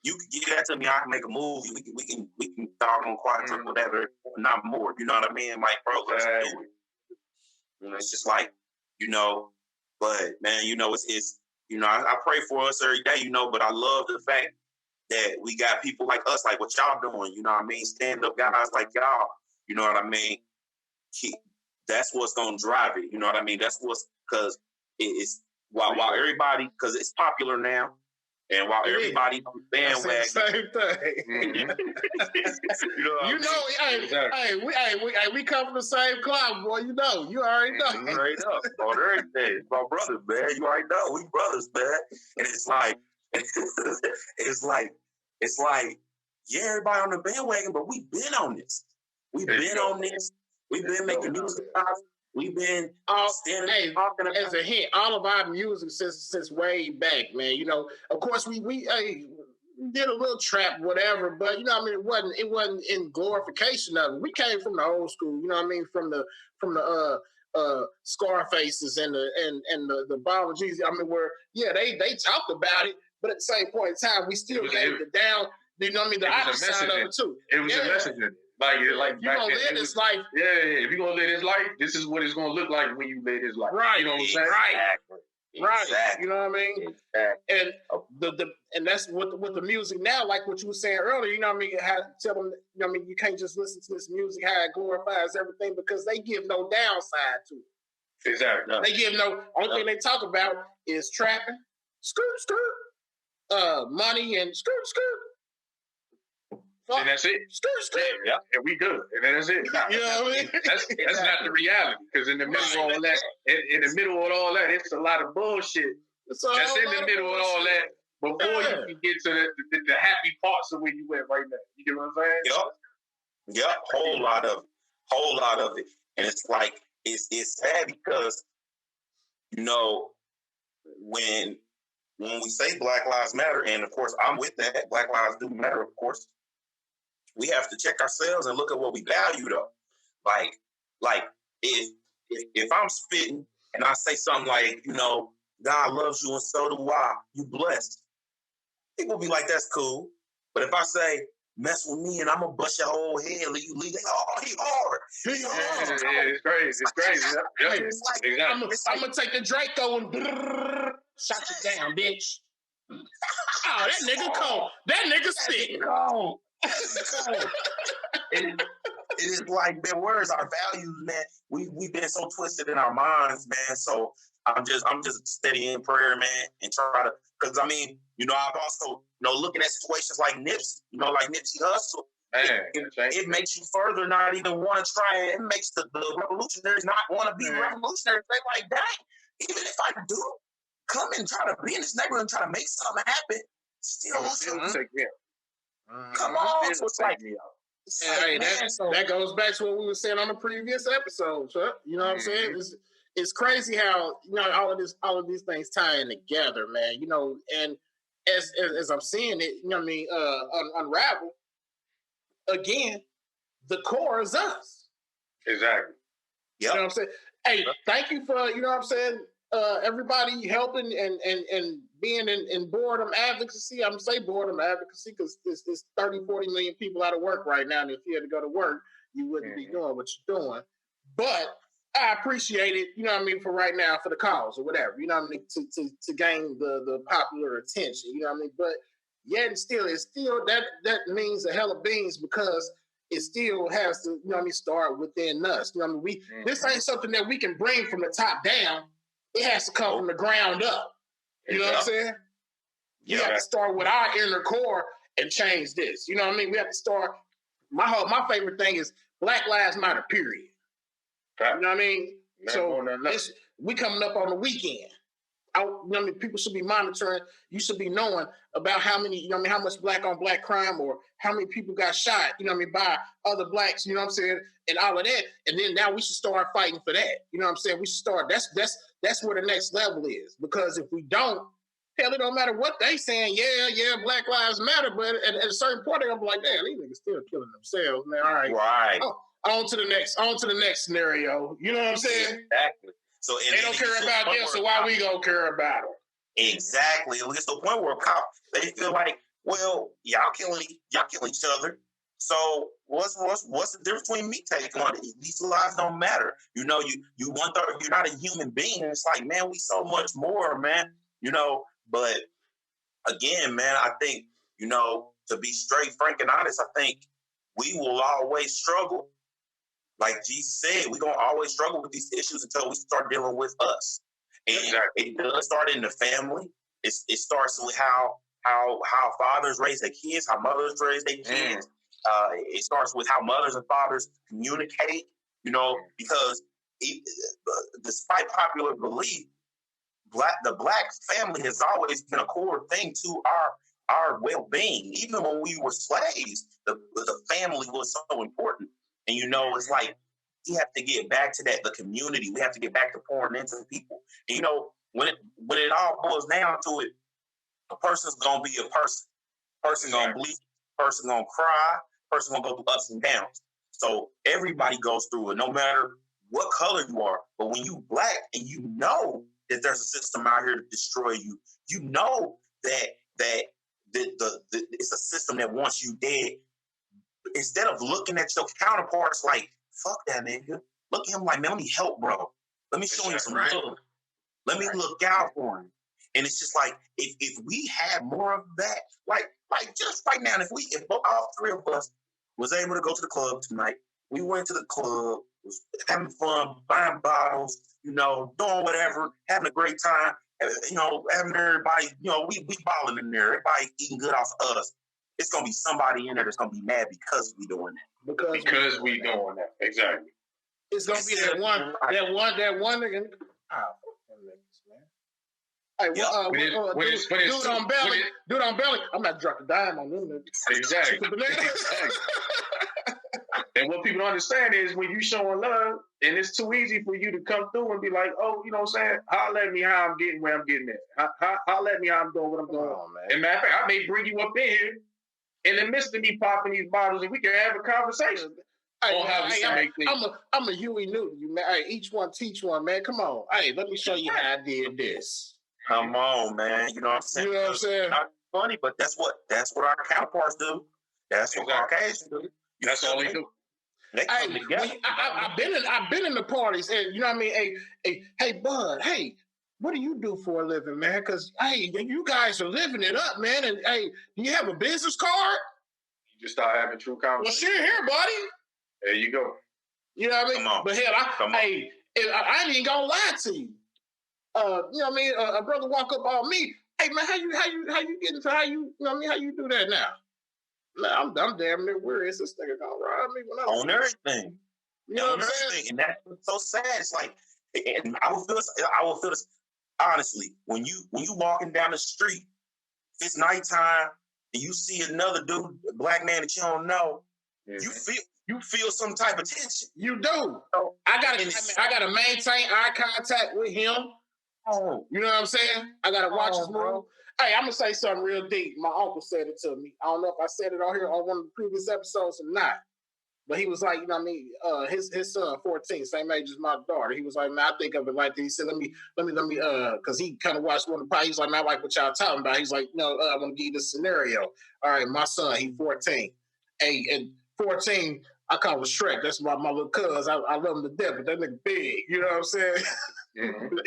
D: You can give that to me. I can make a movie. We can talk on quiet, whatever. Not more. You know what I mean? Like, bro, let's do it. It's just like, but man, it's I pray for us every day, but I love the fact that we got people like us, like what y'all doing, you know what I mean? Stand up guys like y'all, you know what I mean? That's what's gonna drive it, you know what I mean? That's because it's while everybody, because it's popular now. And while everybody on the bandwagon,
C: same thing. We come from the same club, boy. You already know.
D: Straight up, on everything. My brothers, man. You already know, we brothers, man. And it's like, yeah, everybody on the bandwagon, but we've been on this. We've been making music. We've been standing talking about.
C: As a hint, all of our music since way back, man. Of course we did a little trap, whatever, but it wasn't in glorification of it. We came from the old school, from the Scarfaces and the Ball of Jesus. Where they talked about it, but at the same point in time, we still gave it down. The opposite side of it too.
B: It was a message in it. Like
C: you're gonna live this life.
B: Yeah, if you're gonna live this life, this is what it's gonna look like when you live this life.
C: Right.
B: You know what I'm saying?
C: Right.
D: Exactly.
C: You know what I mean?
D: Exactly.
C: And that's with the music now, like what you were saying earlier, how to tell them, you can't just listen to this music, how it glorifies everything, because they give no downside to it.
B: Exactly.
C: They give only thing they talk about is trapping, money and
B: and that's it. Yeah, and we good. And that's it. Nah,
C: you know what I mean?
B: That's not the reality. Because in the middle of all that, it's a lot of bullshit. That's in the middle of all that before you can get to the happy parts of where you at right now. You get what I'm saying?
D: Yep. Whole lot of it. And it's like it's sad because when we say Black Lives Matter, and of course I'm with that, Black Lives do matter, of course. We have to check ourselves and look at what we value, though. Like if I'm spitting and I say something like, God loves you and so do I, you blessed. People be like, that's cool. But if I say, mess with me and I'm gonna bust your whole head, leave, he hard.
B: Yeah, it's crazy.
C: I'm gonna take the Draco and shut you down, bitch. Oh, that nigga cold. That nigga sick.
D: It is like, man, where's our values, man? We've been so twisted in our minds, man. So I'm just steady in prayer, man, and try to, because I've also, looking at situations like Nipsey, like Nipsey Hussle, it makes you further not even want to try it. It makes the revolutionaries not want to be revolutionaries. They like, dang, even if I do come and try to be in this neighborhood and try to make something happen, still take me out. Come on, so it's like,
C: that goes back to what we were saying on the previous episode, Chuck. You know what I'm saying? It's crazy how all of these things tie in together, man. And as I'm seeing it, unravel again. The core is us.
B: Exactly.
C: You know what I'm saying? Hey, thank you for, you know what I'm saying, everybody helping and being in boredom advocacy. I'm going to say boredom advocacy because there's 30, 40 million people out of work right now. And if you had to go to work, you wouldn't be doing what you're doing. But I appreciate it, you know what I mean, for right now, for the cause or whatever, you know what I mean, to gain the popular attention, you know what I mean? But yet it's still that means a hell of beans because it still has to, you know what I mean, start within us. You know what I mean? This ain't something that we can bring from the top down. It has to come from the ground up. You know what I'm saying? We have to start with our inner core and change this. You know what I mean? We have to start. My favorite thing is Black Lives Matter, period. You know what I mean? So we coming up on the weekend. You know what I mean? People should be monitoring. You should be knowing about how many, you know what I mean, how much black on black crime or how many people got shot, you know what I mean, by other blacks, you know what I'm saying, and all of that. And then now we should start fighting for that. You know what I'm saying? We should start. That's where the next level is. Because if we don't, hell, it don't matter what they saying. Yeah, Black Lives Matter. But at a certain point, they're gonna be like, damn, these niggas still killing themselves, man. All right.
D: Right.
C: Oh, on to the next scenario. You know what I'm saying?
D: Exactly. So
C: they don't care about them, so why we gonna care about them?
D: Exactly. It gets to the point where they feel like, well, y'all killing each other. So what's the difference between me taking on it? These lives don't matter. You know, you 1/3, you're not a human being. It's like, man, we so much more, man. You know, but again, man, I think, you know, to be straight, frank, and honest, I think we will always struggle. Like Jesus said, we're gonna always struggle with these issues until we start dealing with us. And it does start in the family. It starts with how fathers raise their kids, how mothers raise their kids. It starts with how mothers and fathers communicate. You know, because despite popular belief, the black family has always been a core thing to our well-being. Even when we were slaves, the family was so important. And, you know, it's like we have to get back to that, the community. We have to get back to pouring into people. And, you know, when it all boils down to it, a person's going to be a person. Person going to bleed, person going to cry, person going to go through ups and downs. So everybody goes through it, no matter what color you are. But when you black and you know that there's a system out here to destroy you, you know that it's a system that wants you dead. Instead of looking at your counterparts like, fuck that nigga, look at him like, man, let me help, bro. Let me show him some love. Let me look out for him. And it's just like, if we had more of that, like just right now, if all three of us was able to go to the club tonight, we went to the club, was having fun, buying bottles, you know, doing whatever, having a great time, you know, having everybody, you know, we balling in there, everybody eating good off us. It's gonna be somebody in there that's gonna be mad because we doing that.
B: Because we doing that. Exactly.
C: It's gonna be that one nigga. Hey, dude on belly. I'm not dropping a dime on them niggas.
B: Exactly. And what people don't understand is when you showing love, and it's too easy for you to come through and be like, oh, you know what I'm saying? Holler at me how I'm getting where I'm getting at. Holler at me how I'm doing what I'm doing. And matter of fact, I may bring you up in here in the midst of me popping these bottles, and we can have a conversation. I'm a Huey Newton, you man. Hey, each one teach one, man. Come on. Hey, let me show you how I did this.
D: Come on, man. You know what I'm saying?
C: You know what I'm saying?
D: Not funny, but that's what our counterparts do. That's what Caucasians do.
B: That's all they do.
D: They come together.
C: I've been in the parties, and you know what I mean. Hey, Bud. Hey, what do you do for a living, man? Because hey, you guys are living it up, man. And hey, do you have a business card?
B: You just start having true conversation.
C: Well, shit, here, buddy.
B: There you go.
C: You know what I mean?
D: Come on.
C: But hell, I ain't gonna lie to you. You know what I mean? A brother walk up on me. Hey man, how you get into how you know what I mean? How you do that now? Man, I'm damn near weary. Is this nigga gonna ride me when I
D: on everything?
C: You know what I'm saying?
D: And that's so sad. It's like, and I will feel this honestly. When you walking down the street, if it's nighttime and you see another dude, a black man that you don't know, you feel some type of tension.
C: You do. I gotta maintain eye contact with him. Oh, you know what I'm saying? I gotta watch his move. Hey, I'm gonna say something real deep. My uncle said it to me. I don't know if I said it on here on one of the previous episodes or not. But he was like, you know what I mean? His son, 14, same age as my daughter. He was like, man, I think of it like this. He said, let me, because he kind of watched one of the podcasts. He's like, man, I like what y'all talking about. He's like, no, I want to give you this scenario. All right, my son, he's 14. Hey, and 14, I call him Shrek. That's my little cuz. I love him to death, but that nigga big. You know what I'm saying? Mm-hmm.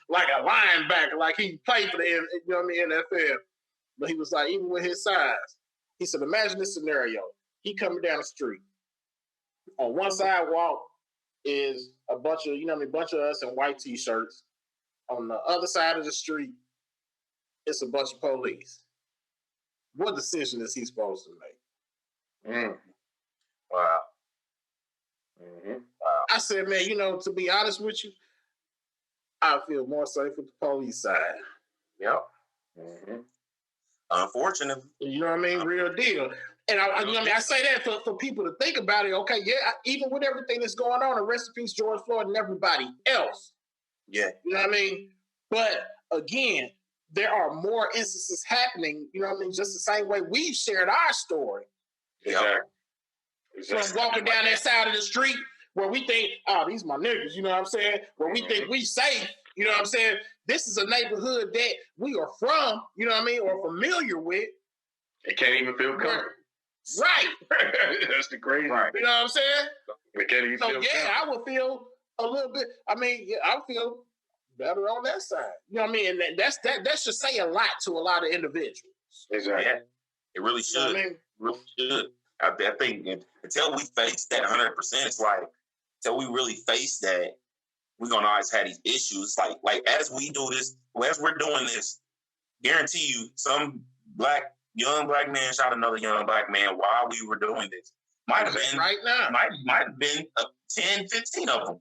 C: Like a linebacker, like he played for the, you know what I mean, NFL. But he was like, even with his size, he said, imagine this scenario. He coming down the street. On one sidewalk is a bunch of, you know what I mean, bunch of us in white t-shirts. On the other side of the street, it's a bunch of police. What decision is he supposed to make?
B: Wow. Mm-hmm. Wow.
C: I said, man, you know, to be honest with you, I feel more safe with the police side.
B: Yep. Mm-hmm.
D: Unfortunately.
C: You know what I mean? Real deal. And you know what I mean? I say that for people to think about it. Okay, yeah, even with everything that's going on, and rest in peace, George Floyd and everybody else.
D: Yeah.
C: You know what I mean? But again, there are more instances happening, you know what I mean? Just the same way we've shared our story.
B: Exactly.
C: From walking down that side of the street where we think, oh, these my niggas, you know what I'm saying? Where we think we safe, you know what I'm saying? This is a neighborhood that we are from, you know what I mean, or familiar with.
B: They can't even feel comfortable.
C: Right.
B: That's the crazy.
C: Right. You know what I'm saying?
B: They can't even feel comfortable.
C: I would feel a little bit, I would feel better on that side. You know what I mean? And that should say a lot to a lot of individuals.
B: Exactly.
D: Yeah, it really should. You know what I mean? Really should. I think until we face that 100%, it's like until we really face that, we're gonna always have these issues. Like as we do this, as we're doing this, guarantee you, some young black man shot another young black man while we were doing this. Might have been
C: right now.
D: Might have been 10, 15 of them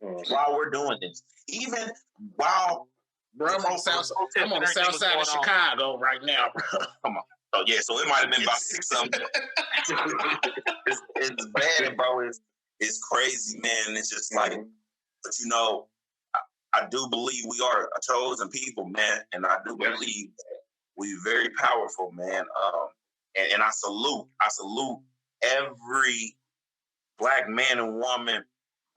D: while we're doing this. Even while
C: I'm on the south side of Chicago right now, bro.
D: Come on. So yeah, so it might have been about 6 of them. It's bad, bro. It's crazy, man. It's just like, but you know, I do believe we are a chosen people, man, and I do believe that we're very powerful, man. And I salute every black man and woman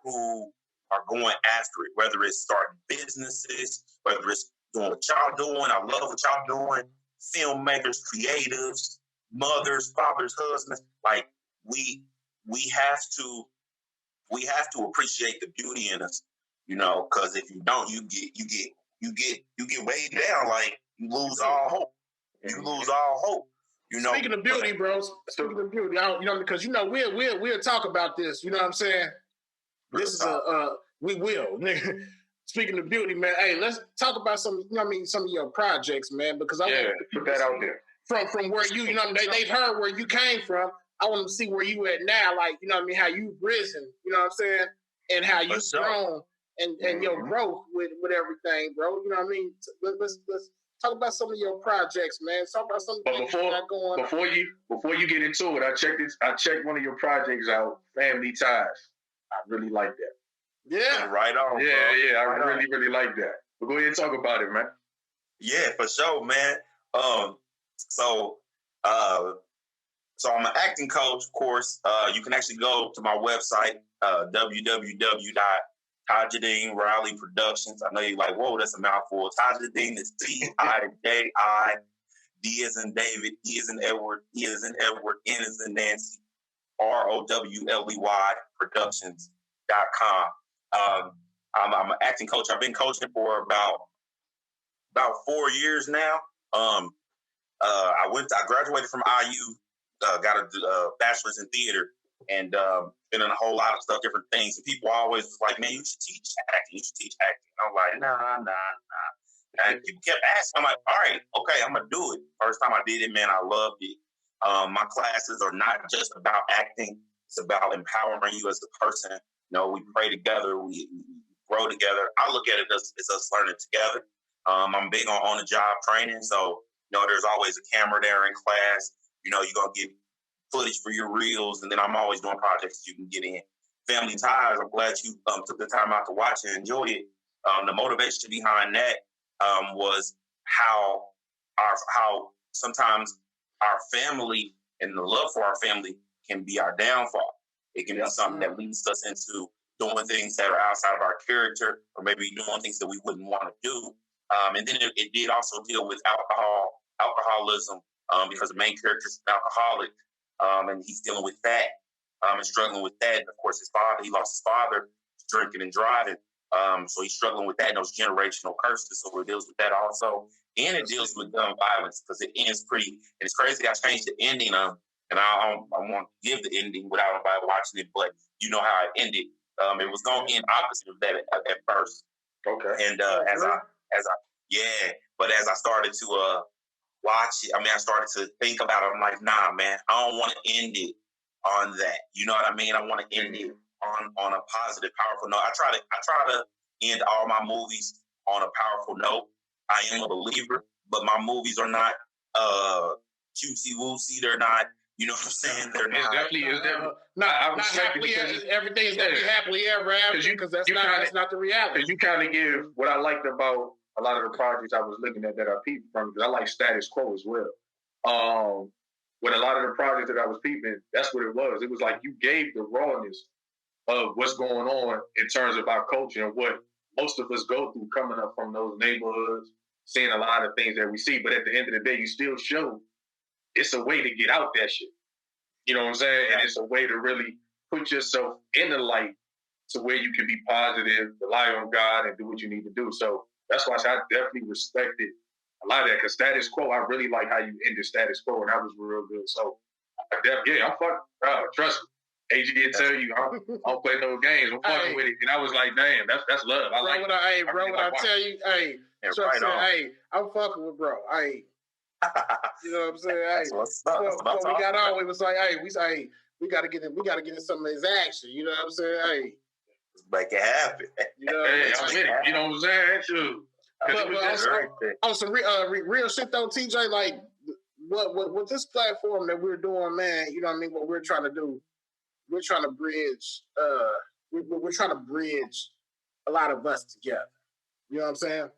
D: who are going after it, whether it's starting businesses, whether it's doing what y'all doing. I love what y'all doing. Filmmakers, creatives, mothers, fathers, husbands. Like we have to appreciate the beauty in us, you know, because if you don't, you get weighed down. Like you lose all hope. You lose all hope. You know.
C: Speaking of beauty, bro. Speaking of beauty, you know, because you know we'll talk about this. You know what I'm saying? This is we will. Speaking of beauty, man. Hey, let's talk about some. You know what I mean? Some of your projects, man. Because I want
B: to put that out there
C: from where you know they've heard where you came from. I want to see where you at now. Like you know what I mean? How you've risen. You know what I'm saying? And how you've grown and your growth with everything, bro. You know what I mean? Let's talk about some of your projects, man. Talk about some of the things you got going.
B: Before you get into it, I checked one of your projects out, Family Ties. I really like that.
C: Yeah.
D: Right on.
B: Yeah,
D: bro.
B: I really like that. But go ahead and talk about it, man.
D: Yeah, for sure, man. So I'm an acting coach, of course. You can actually go to my website, www.Tijideen Rowley Productions. I know you're like, whoa, that's a mouthful. Tijideen is T-I-J-I, D as in David, E as in Edward, E as in Edward, N as in Nancy, ROWLEY Productions.com. I'm an acting coach. I've been coaching for about 4 years now. I graduated from IU, got a bachelor's in theater, and been in a whole lot of stuff, different things. And people always was like, man, you should teach acting. And I'm like, nah. And people kept asking. I'm like, all right, okay, I'm gonna do it. First time I did it, man, I loved it. My classes are not just about acting. It's about empowering you as a person. You know, we pray together, we grow together. I look at it as us learning together. I'm big on the job training, so you know, there's always a camera there in class. You know, you're gonna get footage for your reels, and then I'm always doing projects you can get in. Family Ties, I'm glad you took the time out to watch and enjoy it. The motivation behind that was how sometimes our family and the love for our family can be our downfall. It can be something that leads us into doing things that are outside of our character, or maybe doing things that we wouldn't want to do. And then it did also deal with alcoholism, because the main character is an alcoholic, and he's dealing with that and struggling with that. And of course, he lost his father to drinking and driving. So he's struggling with that and those generational curses. So it deals with that also. And it deals with gun violence because it ends pretty, and it's crazy. I changed the ending, and I won't give the ending without anybody watching it, but you know how it ended. It was going to end opposite of that at first.
B: Okay.
D: And but as I started to watch it, I started to think about it. I'm like, nah, man, I don't want to end it on that. You know what I mean? I want to end it on a positive, powerful note. I try to end all my movies on a powerful note. I am a believer, but my movies are not cutesy woosy. They're not, you know what I'm saying? They're not.
C: Not happily. Everything's gonna be happily ever after, because that's not the reality.
B: Because you kind of give what I liked about a lot of the projects I was looking at that I peeped from, because I like status quo as well. With a lot of the projects that I was peeping, that's what it was. It was like you gave the rawness of what's going on in terms of our culture and what most of us go through coming up from those neighborhoods, seeing a lot of things that we see. But at the end of the day, you still show it's a way to get out that shit. You know what I'm saying? And it's a way to really put yourself in the light to where you can be positive, rely on God, and do what you need to do. So that's why I definitely respected a lot of that, because status quo, I really like how you ended status quo, and that was real good. So, I'm fucking, trust me. AG will tell you, I don't play no games. I'm fucking with it. And I was like, damn, that's love. I like it.
C: Bro, when I tell you, I'm fucking with bro. You know what I'm saying? Before we got on, it was like, we gotta get in some of his action. You know what I'm saying?
D: Let's make it happen.
C: You know what I'm saying?
B: You know what I'm saying? Too.
C: But on some real shit though, TJ, like what this platform that we're doing, man, you know what I mean? What we're trying to do, we're trying to bridge. We're trying to bridge a lot of us together. You know what I'm saying?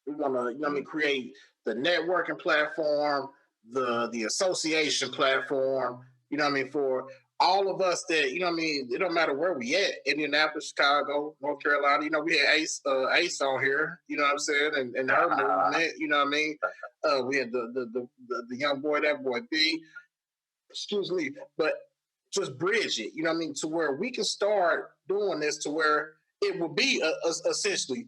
C: We want to, you know what I mean, create the networking platform, the association platform. You know what I mean, for all of us that, you know what I mean, it don't matter where we at, Indianapolis, Chicago, North Carolina. You know, we had Ace on here, you know what I'm saying, and her movement, you know what I mean. We had the young boy, that boy B, excuse me, but just bridge it, you know what I mean, to where we can start doing this to where it will be essentially,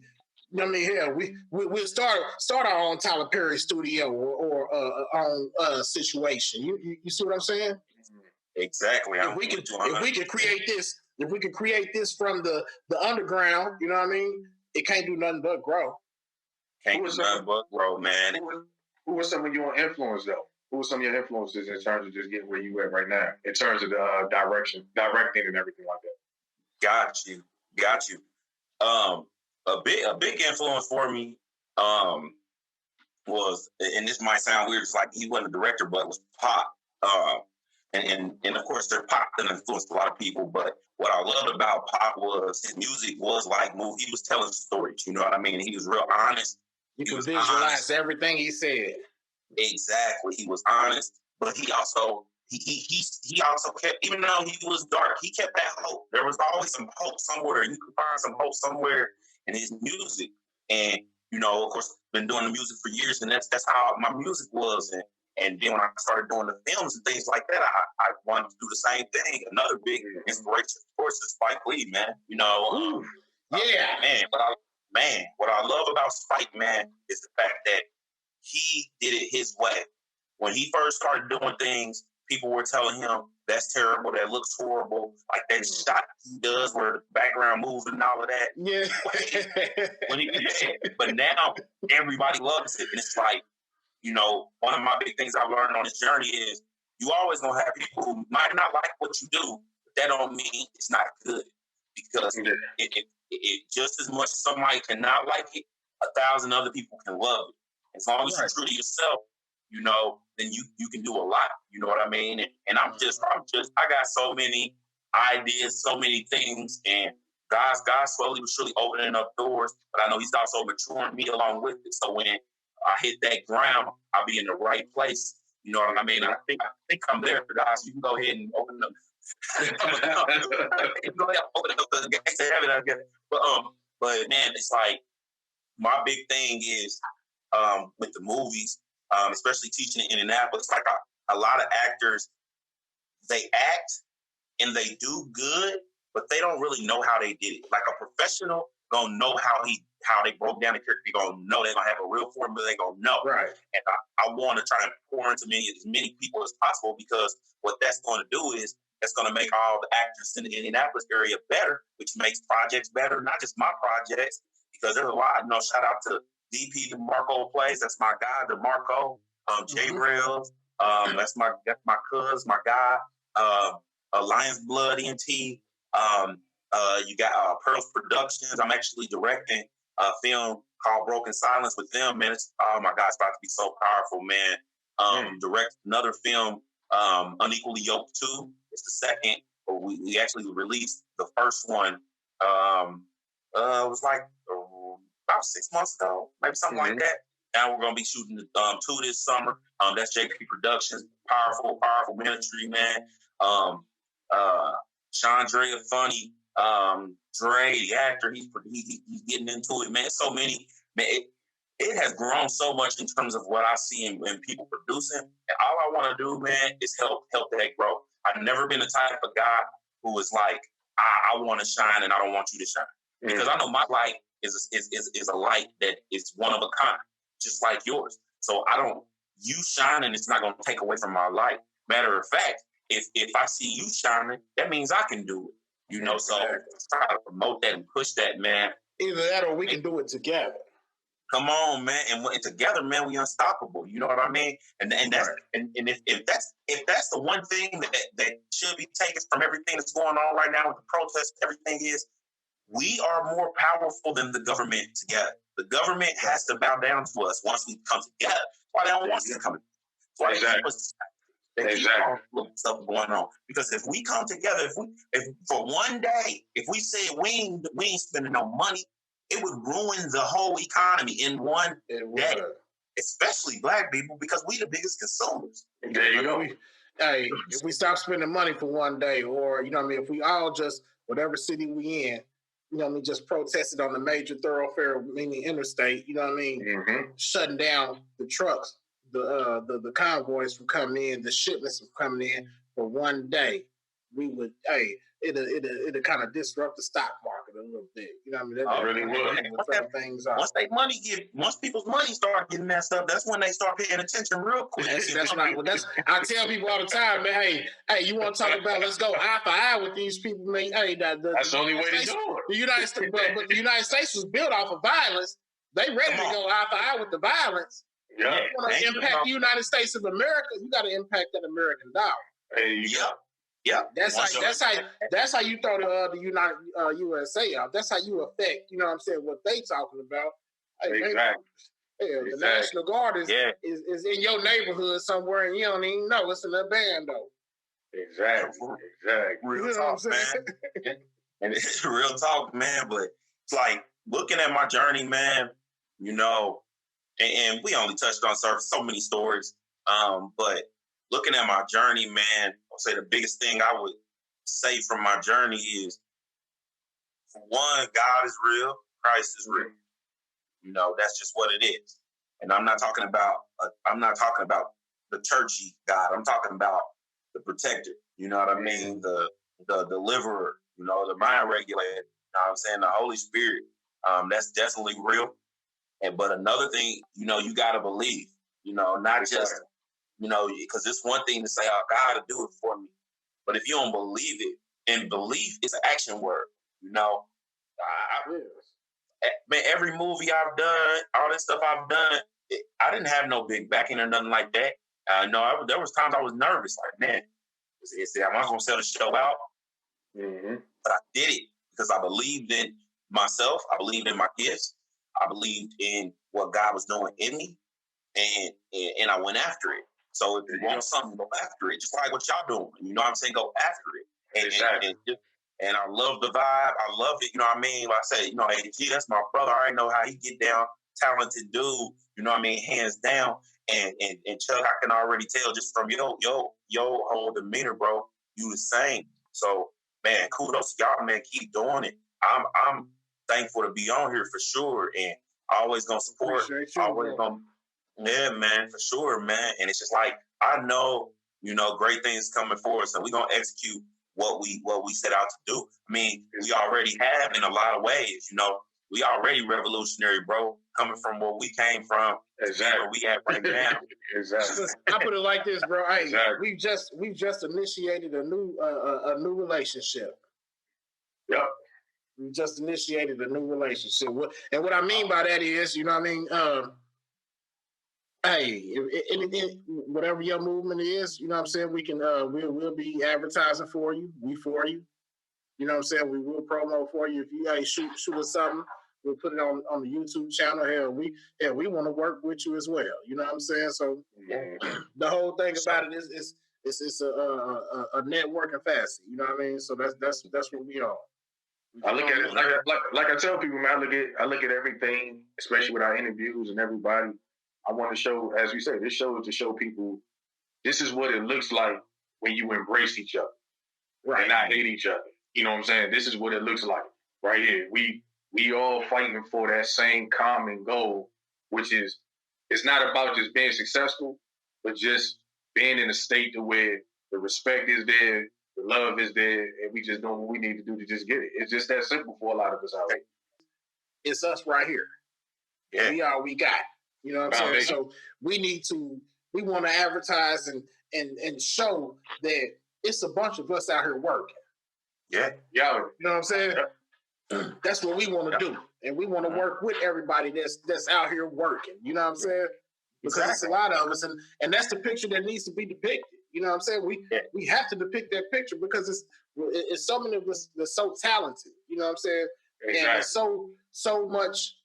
C: you know what I mean, here we'll start our own Tyler Perry studio or our own situation. You see what I'm saying?
D: Exactly.
C: If we can create this from the underground, you know what I mean, it can't do nothing but grow.
D: Can't do nothing but grow, man.
B: Who were some of your influences though? Who are some of your influences in terms of just getting where you at right now, in terms of the directing and everything like that?
D: Got you. A big influence for me was, and this might sound weird, it's like he wasn't a director, but was Pop. And of course, their Pop that influenced a lot of people. But what I loved about Pop was his music was like movie. He was telling stories. You know what I mean? He was real honest.
C: You can visualize everything he said.
D: Exactly. He was honest, but he also kept, even though he was dark, he kept that hope. There was always some hope somewhere. You could find some hope somewhere in his music. And, you know, of course, been doing the music for years, and that's how my music was. And then when I started doing the films and things like that, I wanted to do the same thing. Another big inspiration, of course, is Spike Lee, man. You know, what I love about Spike, man, is the fact that he did it his way. When he first started doing things, people were telling him, that's terrible, that looks horrible, like that shot he does where the background moves and all of that.
C: Yeah.
D: But now everybody loves it. And it's like, you know, one of my big things I've learned on this journey is you always gonna have people who might not like what you do, but that don't mean it's not good. Because it just as much as somebody cannot like it, 1,000 other people can love it. As long as you're true to yourself, you know, then you can do a lot. You know what I mean? And I got so many ideas, so many things, and God's slowly but surely opening up doors. But I know He's also maturing me along with it. So when I hit that ground, I'll be in the right place. You know what I mean? I think I'm there for God. So you can go ahead and open up, But man, it's like my big thing is with the movies, especially teaching in Indianapolis. Like a lot of actors, they act and they do good, but they don't really know how they did it. Like a professional gonna know how they broke down the character. They gonna know. They're gonna have a real formula. They gonna know.
C: Right.
D: And I want to try and pour into as many people as possible, because what that's going to do is that's going to make all the actors in the Indianapolis area better, which makes projects better. Not just my projects, because there's a lot. Shout out to DP DeMarco Plays. That's my guy, DeMarco. J Rails. That's my cuz, my guy. Lions Blood ENT. You got Pearls Productions. I'm actually directing a film called Broken Silence with them, man. Oh my God, it's about to be so powerful, man. Direct another film, Unequally Yoked 2. It's the second, but we actually released the first one. It was like about 6 months ago, maybe something like that. Now we're gonna be shooting 2 this summer. That's JP Productions. Powerful ministry, man. Chandrea Funny, Dre, the actor, he's getting into it, man. So many, man. It has grown so much in terms of what I see in people producing. And all I want to do, man, is help that grow. I've never been the type of guy who is like, I want to shine and I don't want you to shine. Because I know my light is a light that is one of a kind, just like yours. So you shining, it's not going to take away from my light. Matter of fact, if I see you shining, that means I can do it. So try to promote that and push that, man.
C: Either that or we can do it together.
D: Come on, man, and together, man, we unstoppable. You know what I mean? And that's and if that's the one thing that should be taken from everything that's going on right now with the protests, everything is we are more powerful than the government together. The government has to bow down to us once we come together. That's why they don't want us to come together. That's why they keep us. They keep all stuff going on. Because if we come together, if for one day, if we say we ain't spending no money, it would ruin the whole economy in one day. Especially black people, because we the biggest consumers.
C: There you go. Hey, if we stop spending money for one day, or if we all just whatever city we in, just protested on the major thoroughfare, meaning interstate, shutting down the trucks, the convoys from coming in, the shipments from coming in for one day, we would, it'll kind of disrupt the stock market a little bit. That
B: really would.
D: Once people's money start getting messed up, that's when they start paying attention real quick.
C: That's right. I tell people all the time, man. Hey, you want to talk about? Let's go eye for eye with these people, man. Hey,
B: that's the only way to do it.
C: The United States, but the United States was built off of violence. They ready to go eye for eye with the violence.
B: Yeah.
C: You want to impact the United States of America, you got to impact that American dollar.
B: Hey,
D: yeah.
C: That's how you throw the United USA out. That's how you affect, what they talking about. Hey,
B: exactly.
C: The National Guard is in your neighborhood somewhere, and you don't even know it's in a band though.
B: Exactly.
D: Real talk, man. And it's real talk, man. But it's like looking at my journey, man. And we only touched on so many stories. But looking at my journey, man, I'll say the biggest thing I would say from my journey is, for one, God is real, Christ is real. That's just what it is. And I'm not talking about the churchy God. I'm talking about the protector. You know what I mean? The deliverer. The mind regulator. You know what I'm saying? The Holy Spirit. That's definitely real. But another thing, you gotta believe. Not just. Because it's one thing to say, "Oh, God will do it for me," but if you don't believe it, and belief is an action word. Man, every movie I've done, all this stuff I've done, I didn't have no big backing or nothing like that. There was times I was nervous, like, man, am I gonna sell the show out? But I did it because I believed in myself. I believed in my gifts. I believed in what God was doing in me, and I went after it. So if you want something, go after it. Just like what y'all doing. You know what I'm saying? Go after it. And I love the vibe. I love it. You know what I mean? Like I say, AG, that's my brother. I already know how he get down. Talented dude. You know what I mean? Hands down. And Chuck, I can already tell just from your whole demeanor, bro, you the same. So, man, kudos to y'all, man. Keep doing it. I'm thankful to be on here for sure, and always gonna support. Always gonna, yeah, man, for sure, man. And it's just like I know, great things coming for us, and we're gonna execute what we set out to do. I mean, we already have in a lot of ways. We already revolutionary, bro. Coming from where we came from, exactly where we at right now.
C: Exactly. I put it like this, bro. Hey, exactly. we've just initiated a new relationship.
B: Yep.
C: We just initiated a new relationship, and what I mean by that is, hey, whatever your movement is, you know what I'm saying, we can we'll be advertising for you, for you. You know what I'm saying? We will promo for you. If you shoot us something, we'll put it on the YouTube channel. Hell, we want to work with you as well. You know what I'm saying? So the whole thing about it is it's a networking facet. You know what I mean? So that's what we are.
B: I look at it like I tell people, man. I look at everything, especially with our interviews and everybody. I want to show, as we say, this show is to show people this is what it looks like when you embrace each other, right, and not hate each other. You know what I'm saying? This is what it looks like right here. We all fighting for that same common goal, which is it's not about just being successful, but just being in a state to where the respect is there, the love is there, and we just doing what we need to do to just get it. It's just that simple for a lot of us out there.
C: It's us right here. Yeah. We are we got. You know what I'm saying? So we want to advertise and show that it's a bunch of us out here working.
D: Yeah.
B: Yeah.
C: You know what I'm saying? Yeah. That's what we want to do. And we want to work with everybody that's out here working. You know what I'm saying? Because it's a lot of us. And that's the picture that needs to be depicted. You know what I'm saying? We have to depict that picture because it's so many of us that's so talented. You know what I'm saying? Exactly. And there's so much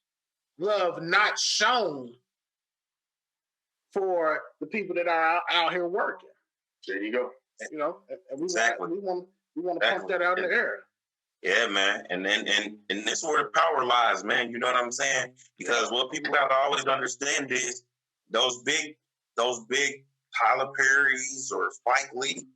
C: love not shown for the people that are out here working.
B: There you go.
C: And we want to pump that out in the air.
D: Yeah, man. And this is where the power lies, man. You know what I'm saying? Because what people got to always understand is those big Tyler Perry's or Spike Lee,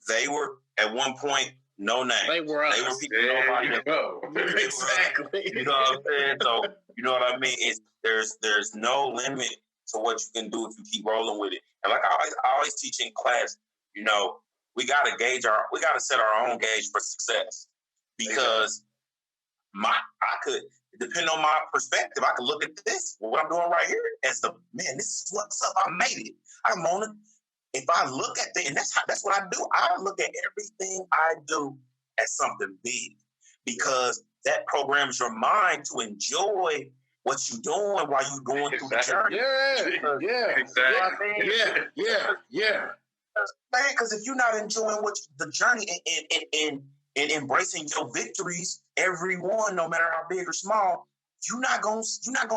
D: they were at one point no name.
C: They were us.
D: They were people nobody know.
C: Exactly.
D: You know what I'm saying? So you know what I mean? There's no limit to what you can do if you keep rolling with it. And like I always teach in class, we gotta set our own gauge for success. Because depending on my perspective, I could look at this, what I'm doing right here, as this is what's up. I made it. I'm on it. If I look at and that's what I do. I look at everything I do as something big, because that programs your mind to enjoy what you're doing while you're going through the journey.
C: Yeah. Exactly. Yeah.
D: Man, because if you're not enjoying the journey and embracing your victories, every one, no matter how big or small, you're not gonna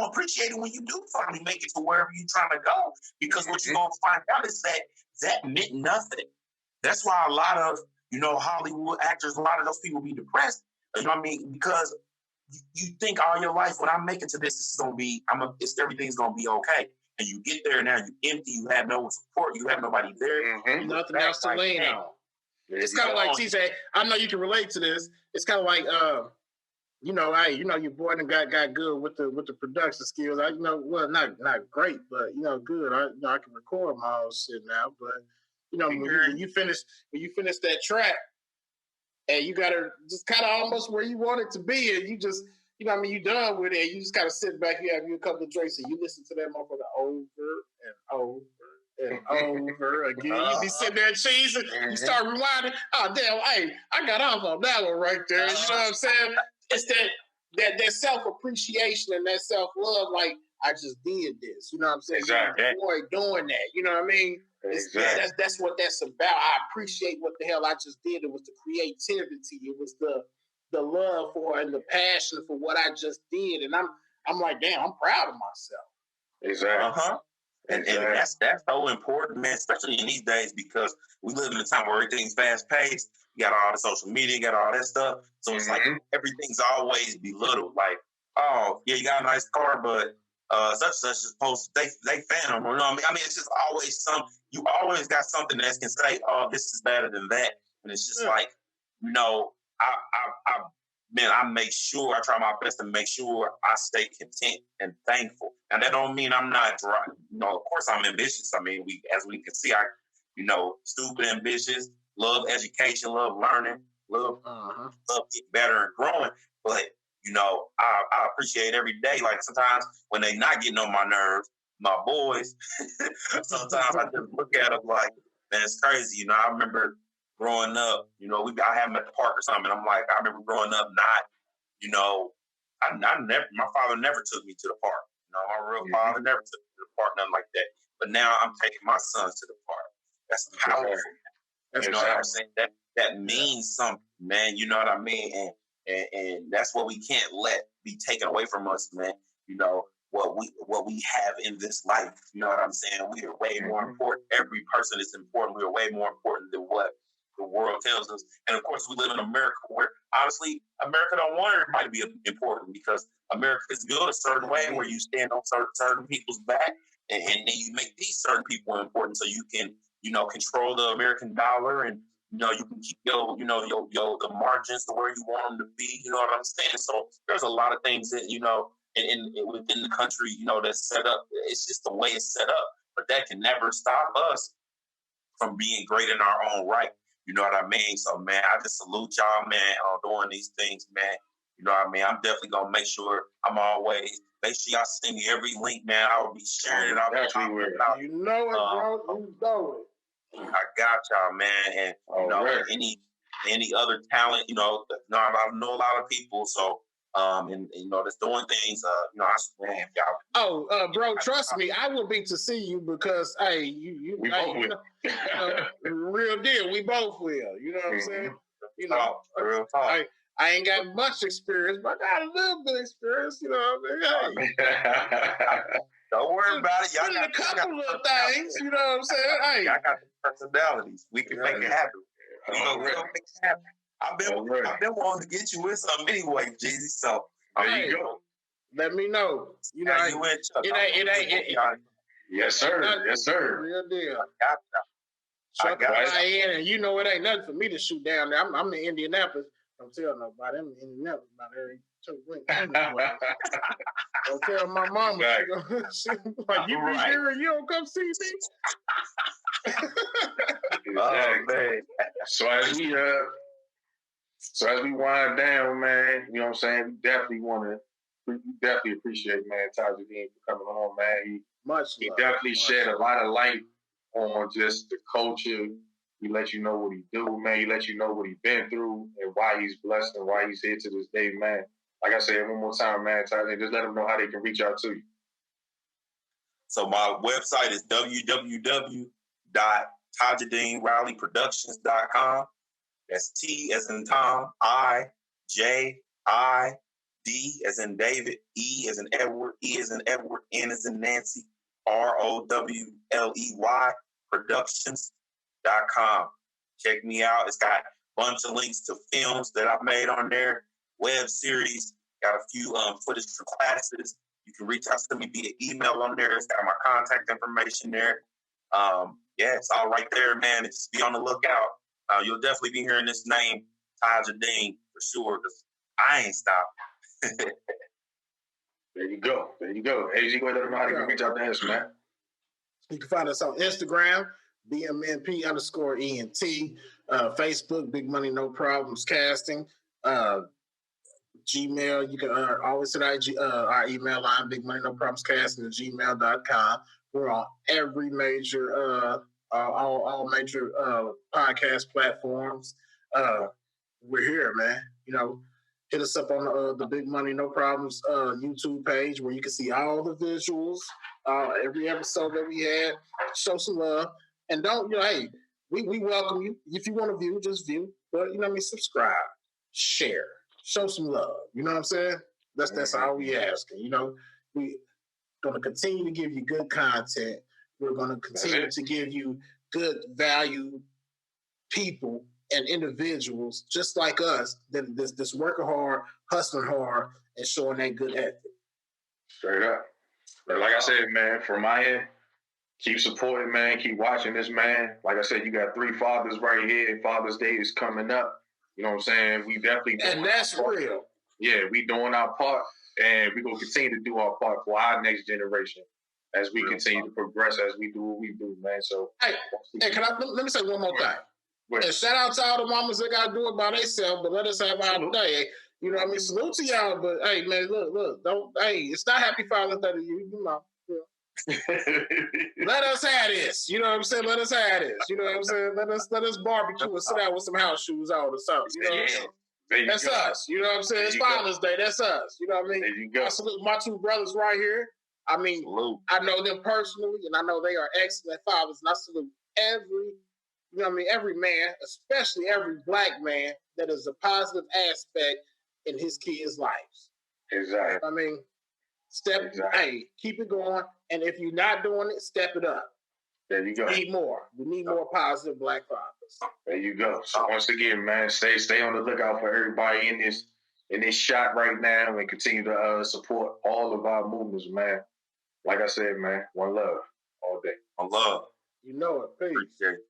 D: appreciate it when you do finally make it to wherever you're trying to go. Because what you're gonna find out is that meant nothing. That's why a lot of Hollywood actors, a lot of those people be depressed. You know what I mean? Because you think all your life, when I make it to this is gonna be, everything's gonna be okay. And you get there now, you empty, you have no support, you have nobody there.
C: Mm-hmm. Nothing else to lean on. It's kind of like TJ. I know you can relate to this. It's kind of like, your boy done got good with the production skills. Not great, but good. I can record my own shit now. But when you finish that track, and you gotta just kind of almost where you want it to be, and you just. You done with it. You just kind of sit back, you have a couple of drinks, and you listen to that motherfucker over and over and over again. You be sitting there cheesing, you start rewinding. Oh, damn, hey, I got off on that one right there. You know what I'm saying? It's that self-appreciation and that self-love, like, I just did this. You know what I'm saying?
B: Exactly.
C: Boy, doing that. You know what I mean? Exactly. That's what that's about. I appreciate what the hell I just did. It was the creativity. It was the love for and the passion for what I just did, and I'm like, damn, I'm proud of myself.
B: Exactly.
D: And that's so important, man, especially in these days, because we live in a time where everything's fast paced. You got all the social media, you got all that stuff. So it's like everything's always belittled. Like, oh yeah, you got a nice car, but such and such is supposed to they phantom. You know what I mean? I mean, it's just always you always got something that can say, oh, this is better than that, and it's just like. you know, I make sure, I try my best to make sure I stay content and thankful. And that don't mean I'm not dry. You know, of course I'm ambitious. I mean, as we can see, stupid ambitious, love education, love learning, love getting better and growing. But, you know, I appreciate every day. Like sometimes when they not getting on my nerves, my boys, sometimes I just look at them like, man, it's crazy. You know, I remember growing up, you know, I had them at the park or something. I'm like, I remember growing up not, you know, my father never took me to the park. You know, my real father never took me to the park, nothing like that. But now I'm taking my sons to the park. That's powerful. You know what I'm saying? That means something, man. You know what I mean? And that's what we can't let be taken away from us, man. You know, what we have in this life. You know what I'm saying? We are way more important. Every person is important. We are way more important than what the world tells us. And of course, we live in America where, honestly, America don't want everybody to be important because America is built a certain way where you stand on certain people's back and then you make these certain people important so you can, you know, control the American dollar and, you know, you can keep the margins to where you want them to be. You know what I'm saying? So there's a lot of things that, you know, within the country, you know, that's set up. It's just the way it's set up. But that can never stop us from being great in our own right. You know what I mean? So, man, I just salute y'all, man, on doing these things, man. You know what I mean? I'm definitely going to make sure make sure y'all send me every link, man. I will be sharing it out.
C: You know it, bro. You know it.
D: I got y'all, man. And, you know, any other talent, you know, I know a lot of people, so, and you know, that's doing things, you know, I swear, y'all.
C: Bro, trust me, I will be to see you because, hey, we both will. Real deal, we both will. You know what I'm saying? You know,
D: real talk.
C: I ain't got much experience, but I got a little bit of experience. You know what I mean? Hey.
D: Don't worry about it.
C: Y'all got a couple of things. You know what I'm saying? Hey,
D: y'all got the personalities. We can make it happen. We'll make it happen. I've been wanting to get you with something anyway, Jeezy. So there you go.
C: Let me know. You know, it ain't.
B: Yes, sir. Yes, sir.
C: Real deal.
D: I got
C: it. And you know, it ain't nothing for me to shoot down there. I'm in Indianapolis. Don't tell nobody. I'm in Indianapolis about every 2 weeks. Don't tell my mama. Like, you be here and you don't come see me.
D: Oh man.
B: So as we wind down, man, you know what I'm saying? We definitely appreciate, man, Tijideen for coming on, man. He definitely shed a lot of light on just the culture. He let you know what he do, man. He let you know what he been through and why he's blessed and why he's here to this day, man. Like I said, one more time, man, Tijideen, just let them know how they can reach out to you.
D: So my website is www.tijideenrowleyproductions.com. That's T as in Tom, I, J, I, D as in David, E as in Edward, E as in Edward, N as in Nancy, ROWLEY Productions.com. Check me out. It's got a bunch of links to films that I've made on there, web series, got a few footage for classes. You can reach out to me via email on there. It's got my contact information there. It's all right there, man. Just be on the lookout. You'll definitely be hearing this name, Tijideen, for sure, because I ain't stopping.
B: There you go. AG, go ahead and let them know how to reach out to us, man.
C: You can find us on Instagram, BMNP_ENT, Facebook, Big Money No Problems Casting, Gmail. You can always send our email line, bigmoneynoproblemscasting@gmail.com. We're on every major all major podcast platforms. We're here, man. You know, hit us up on the Big Money No Problems YouTube page where you can see all the visuals, every episode that we had. Show some love, and don't, you know, hey, we welcome you. If you want to view, just view. But you know what I mean, subscribe, share, show some love. You know what I'm saying? That's all we asking. You know, we gonna continue to give you good content. We're gonna continue to give you good value people and individuals just like us that this working hard, hustling hard, and showing that good ethic.
B: Straight up. But like I said, man, from my end, keep supporting, man. Keep watching this, man. Like I said, you got 3 fathers right here. Father's Day is coming up. You know what I'm saying? We definitely doing
C: And that's
B: our part.
C: real.
B: Yeah, we doing our part, and we're gonna continue to do our part for our next generation as we continue to progress, as we do what we do, man. So,
C: hey, can let me say one more thing? And shout out to all the mamas that gotta do it by themselves, but let us have our day. You know what I mean? Salute to y'all, but hey, man, look, don't. Hey, it's not Happy Father's Day to you, you know. Let us have this. You know what I'm saying? Let us have this. You know what I'm saying? Let us barbecue and sit down with some house shoes on or something. You know what I'm saying? That's us. You know what I'm saying? It's Father's Day. That's us. You know what I mean?
B: There you go.
C: I salute my two brothers right here. I mean, I know them personally, and I know they are excellent fathers. And I salute every man, especially every black man, that is a positive aspect in his kids' lives.
B: Exactly.
C: I mean, hey, keep it going. And if you're not doing it, step it up.
B: There you go.
C: We need more. We need more positive black fathers.
B: There you go. So once again, man, stay on the lookout for everybody in this shot right now, and continue to support all of our movements, man. Like I said, man, one love all day.
D: One love.
C: You know it. Peace.
D: Appreciate it.